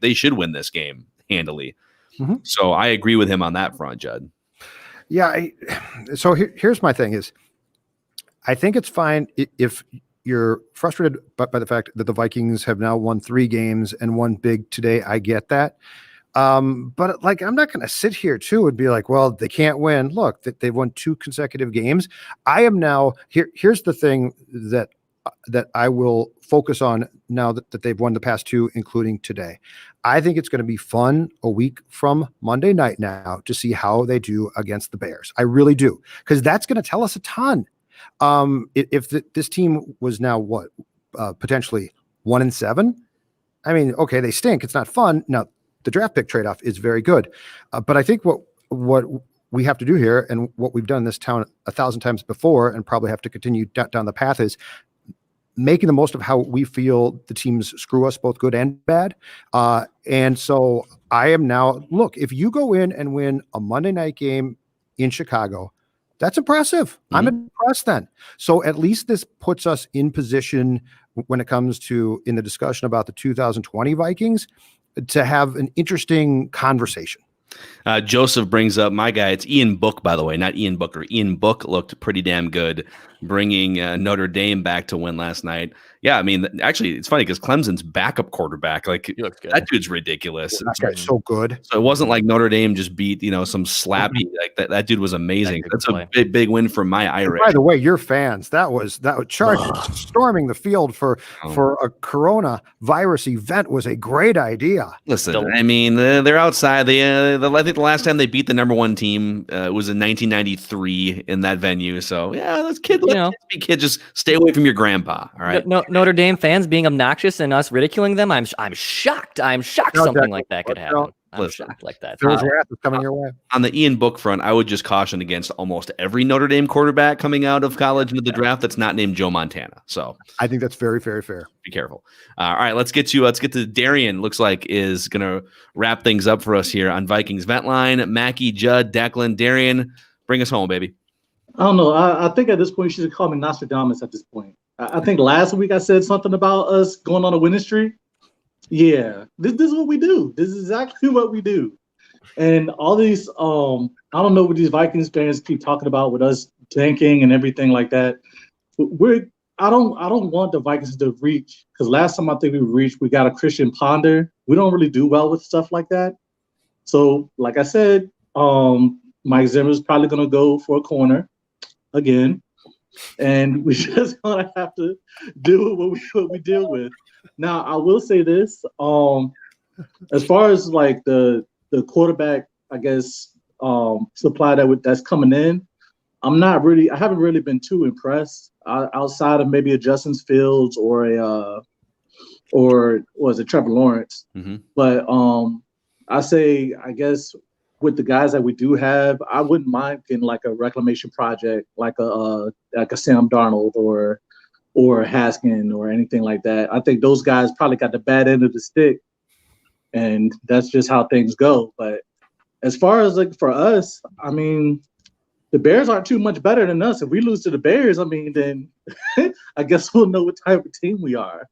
they should win this game handily. Mm-hmm. So I agree with him on that front, Judd. Yeah. So here's my thing is, I think it's fine if you're frustrated by the fact that the Vikings have now won 3 games and won big today. I get that. But I'm not going to sit here too and be like, well, they can't win. Look, they've won 2 consecutive games. I am now here's the thing that I will focus on now that they've won the past 2, including today. I think it's going to be fun a week from Monday night now to see how they do against the Bears. I really do, because that's going to tell us a ton. If this team was now potentially 1-7, I mean, okay, they stink. It's not fun. Now, the draft pick trade-off is very good. But I think what we have to do here, and what we've done in this town 1,000 times before, and probably have to continue down the path, is making the most of how we feel the teams screw us, both good and bad. And so I am now, look, if you go in and win a Monday night game in Chicago, that's impressive. Mm-hmm. I'm impressed then. So at least this puts us in position when it comes to, in the discussion about the 2020 Vikings, to have an interesting conversation. Joseph brings up my guy. It's Ian Book, by the way, not Ian Booker. Ian Book looked pretty damn good, bringing Notre Dame back to win last night. Yeah, I mean, actually, it's funny because Clemson's backup quarterback, that dude's ridiculous. That guy's so good. So it wasn't like Notre Dame just beat, some slappy. Like that dude was amazing. That's a big win for my Irish. By the way, your fans, that was Chargers storming the field for a coronavirus event was a great idea. Listen, I mean, they're outside. I think the last time they beat the number 1 team was in 1993 in that venue. So yeah, let's be kids. Just stay away from your grandpa. All right. Notre Dame fans being obnoxious and us ridiculing them. I'm shocked. I'm shocked something like that could happen. I'm shocked like that. Phil's wrath is coming your way. On the Ian Book front, I would just caution against almost every Notre Dame quarterback coming out of college into the draft that's not named Joe Montana. So I think that's very, very fair. Be careful. All right, let's get to Darian. Looks like is going to wrap things up for us here on Vikings Vent Line. Mackey, Judd, Declan, Darian, bring us home, baby. I don't know. I think at this point you should call me Nostradamus. At this point, I think last week I said something about us going on a winning streak. Yeah, this is what we do. This is exactly what we do. And all these, I don't know what these Vikings fans keep talking about with us tanking and everything like that. I don't want the Vikings to reach, because last time I think we reached, we got a Christian Ponder. We don't really do well with stuff like that. So, like I said, Mike Zimmer's probably going to go for a corner again, and we just gonna have to deal with what we deal with. Now, I will say this: as far as like the quarterback, I guess supply that's coming in, I haven't really been too impressed outside of maybe a Justin Fields or was it Trevor Lawrence? Mm-hmm. But I guess with the guys that we do have, I wouldn't mind getting like a reclamation project, like a Sam Darnold or Haskin or anything like that. I think those guys probably got the bad end of the stick, and that's just how things go. But as far as like for us, I mean, the Bears aren't too much better than us. If we lose to the Bears, I mean, then I guess we'll know what type of team we are.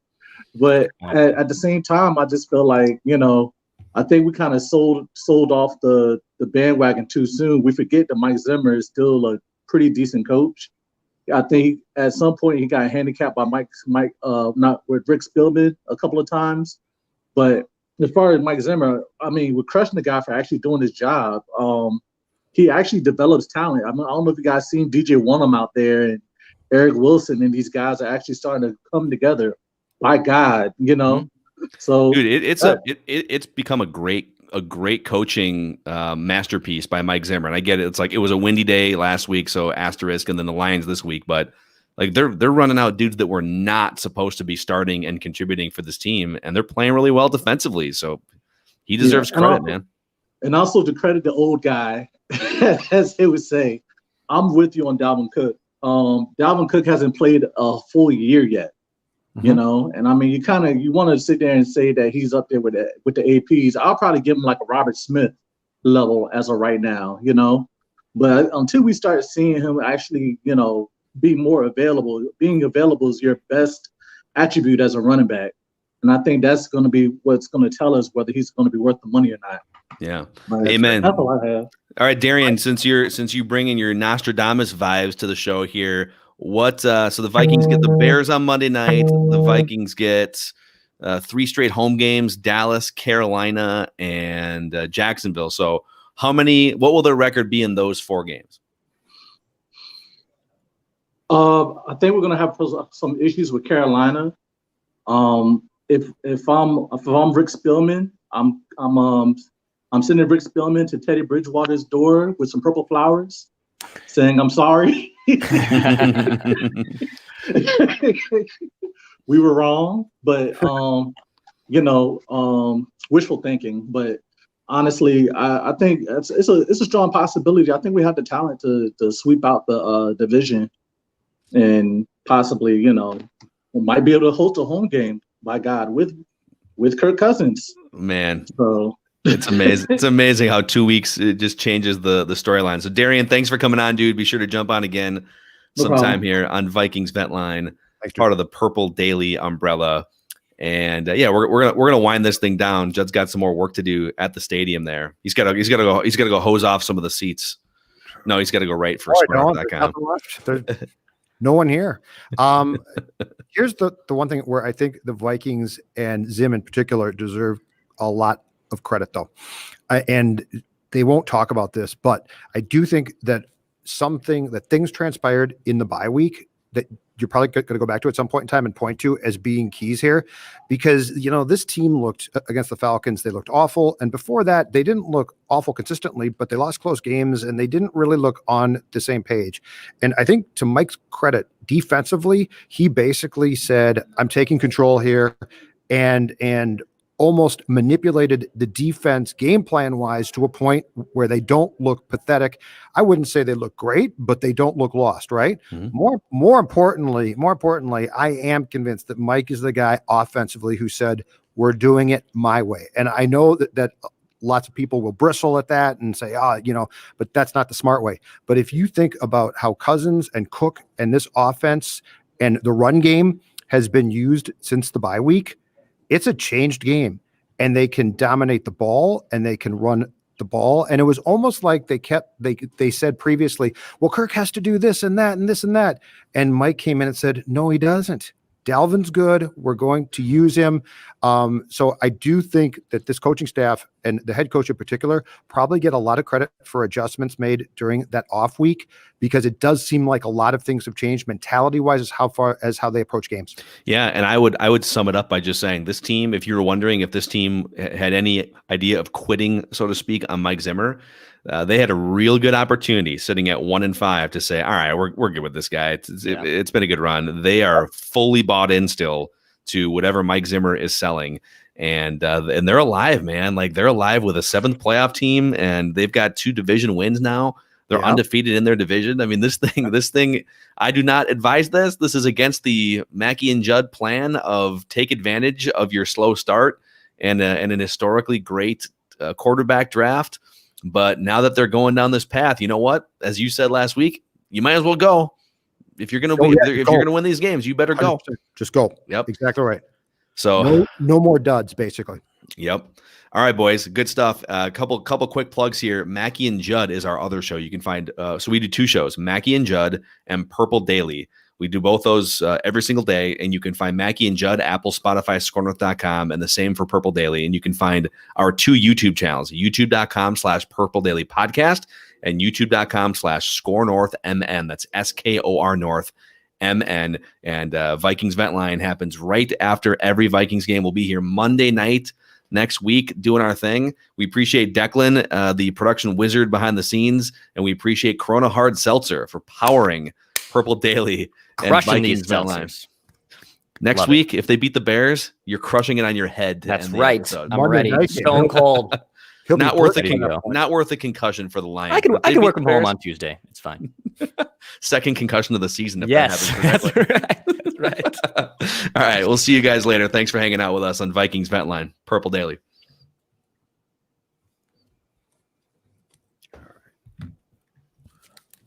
But at the same time, I just feel like, I think we kind of sold off the bandwagon too soon. We forget that Mike Zimmer is still a pretty decent coach. I think at some point he got handicapped by not with Rick Spielman a couple of times. But as far as Mike Zimmer, I mean, we're crushing the guy for actually doing his job. He actually develops talent. I don't know if you guys seen DJ Wonnum out there and Eric Wilson, and these guys are actually starting to come together. By God, Mm-hmm. So, dude, it's become a great coaching masterpiece by Mike Zimmer. And I get it. It's like it was a windy day last week, so asterisk, and then the Lions this week. But like they're running out dudes that were not supposed to be starting and contributing for this team, and they're playing really well defensively. So he deserves credit, man. And also to credit the old guy, as they would say, I'm with you on Dalvin Cook. Dalvin Cook hasn't played a full year yet. And I mean, you want to sit there and say that he's up there with the APs. I'll probably give him like a Robert Smith level as of right now, but until we start seeing him actually, be more available, being available is your best attribute as a running back. And I think that's going to be what's going to tell us whether he's going to be worth the money or not. Yeah. But Amen. that's all I have. All right, Darian, since you bring in your Nostradamus vibes to the show here, so the Vikings get the Bears on Monday night. The Vikings get 3 straight home games: Dallas, Carolina, and Jacksonville. So what will their record be in those 4 games? I think we're going to have some issues with Carolina. If I'm Rick Spielman, I'm sending Rick Spielman to Teddy Bridgewater's door with some purple flowers, saying I'm sorry. We were wrong, but wishful thinking. But honestly, I think it's a strong possibility. I think we have the talent to sweep out the division, and possibly we might be able to host a home game. By God, with Kirk Cousins, man. So it's amazing. It's amazing how 2 weeks it just changes the storyline. So Darian, thanks for coming on, dude. Be sure to jump on again sometime here on Vikings Vent Line, part of the Purple Daily umbrella. And we're gonna wind this thing down. Judd's got some more work to do at the stadium there. He's gotta go hose off some of the seats. No, he's got to go right for There's no one here. Here's the one thing where I think the Vikings and Zim in particular deserve a lot of credit, though. And they won't talk about this, but I do think that things transpired in the bye week that you're probably going to go back to at some point in time and point to as being keys here, because this team looked against the Falcons, they looked awful, and before that they didn't look awful consistently, but they lost close games and they didn't really look on the same page. And I think to Mike's credit, defensively, he basically said, I'm taking control here, and almost manipulated the defense game plan wise to a point where they don't look pathetic. I wouldn't say they look great, but they don't look lost, right? Mm-hmm. More importantly, I am convinced that Mike is the guy offensively who said, we're doing it my way. And I know that lots of people will bristle at that and say, but that's not the smart way. But if you think about how Cousins and Cook and this offense and the run game has been used since the bye week, it's a changed game, and they can dominate the ball and they can run the ball. And it was almost like they said previously, well, Kirk has to do this and that and this and that. And Mike came in and said, no, he doesn't. Dalvin's good. We're going to use him. So I do think that this coaching staff and the head coach in particular probably get a lot of credit for adjustments made during that off week, because it does seem like a lot of things have changed mentality wise as how they approach games. Yeah. And I would sum it up by just saying this team, if you were wondering if this team had any idea of quitting, so to speak, on Mike Zimmer, they had a real good opportunity sitting at 1-5 to say, all right, we're good with this guy. It's been a good run. They are fully bought in still to whatever Mike Zimmer is selling. And they're alive, man. Like, they're alive with a 7th playoff team, and they've got 2 division wins now. They're undefeated in their division. I mean, this thing, I do not advise this. This is against the Mackey and Judd plan of take advantage of your slow start and an historically great quarterback draft. But now that they're going down this path, you know what? As you said last week, you might as well go. If you're going to if you're going to win these games, you better go. 100%. Just go. Yep. Exactly right. So no more duds, basically. Yep. All right, boys. Good stuff. Couple quick plugs here. Mackey and Judd is our other show. You can find so we do 2 shows, Mackey and Judd and Purple Daily. We do both those every single day, and you can find Mackey and Judd, Apple, Spotify, scorenorth.com, and the same for Purple Daily. And you can find our 2 YouTube channels, youtube.com/Purple Daily Podcast and youtube.com/ScoreNorthMN. That's SKOR North MN. And Vikings Vent Line happens right after every Vikings game. We'll be here Monday night next week doing our thing. We appreciate Declan, the production wizard behind the scenes, and we appreciate Corona Hard Seltzer for powering Purple Daily and Crushing Vikings these Vent Line. seltzers. Next Love week, if they beat the Bears, you're crushing it on your head. to That's end the right. episode. I'm ready. Stone cold. Not worth There you go. not worth a concussion for the Lions. I can If they work beat from the home Bears, on Tuesday. It's fine. second concussion of the season. If Yes, that happens for that's Declan. right. That's right. All right, we'll see you guys later. Thanks for hanging out with us on Vikings Vent Line, Purple Daily.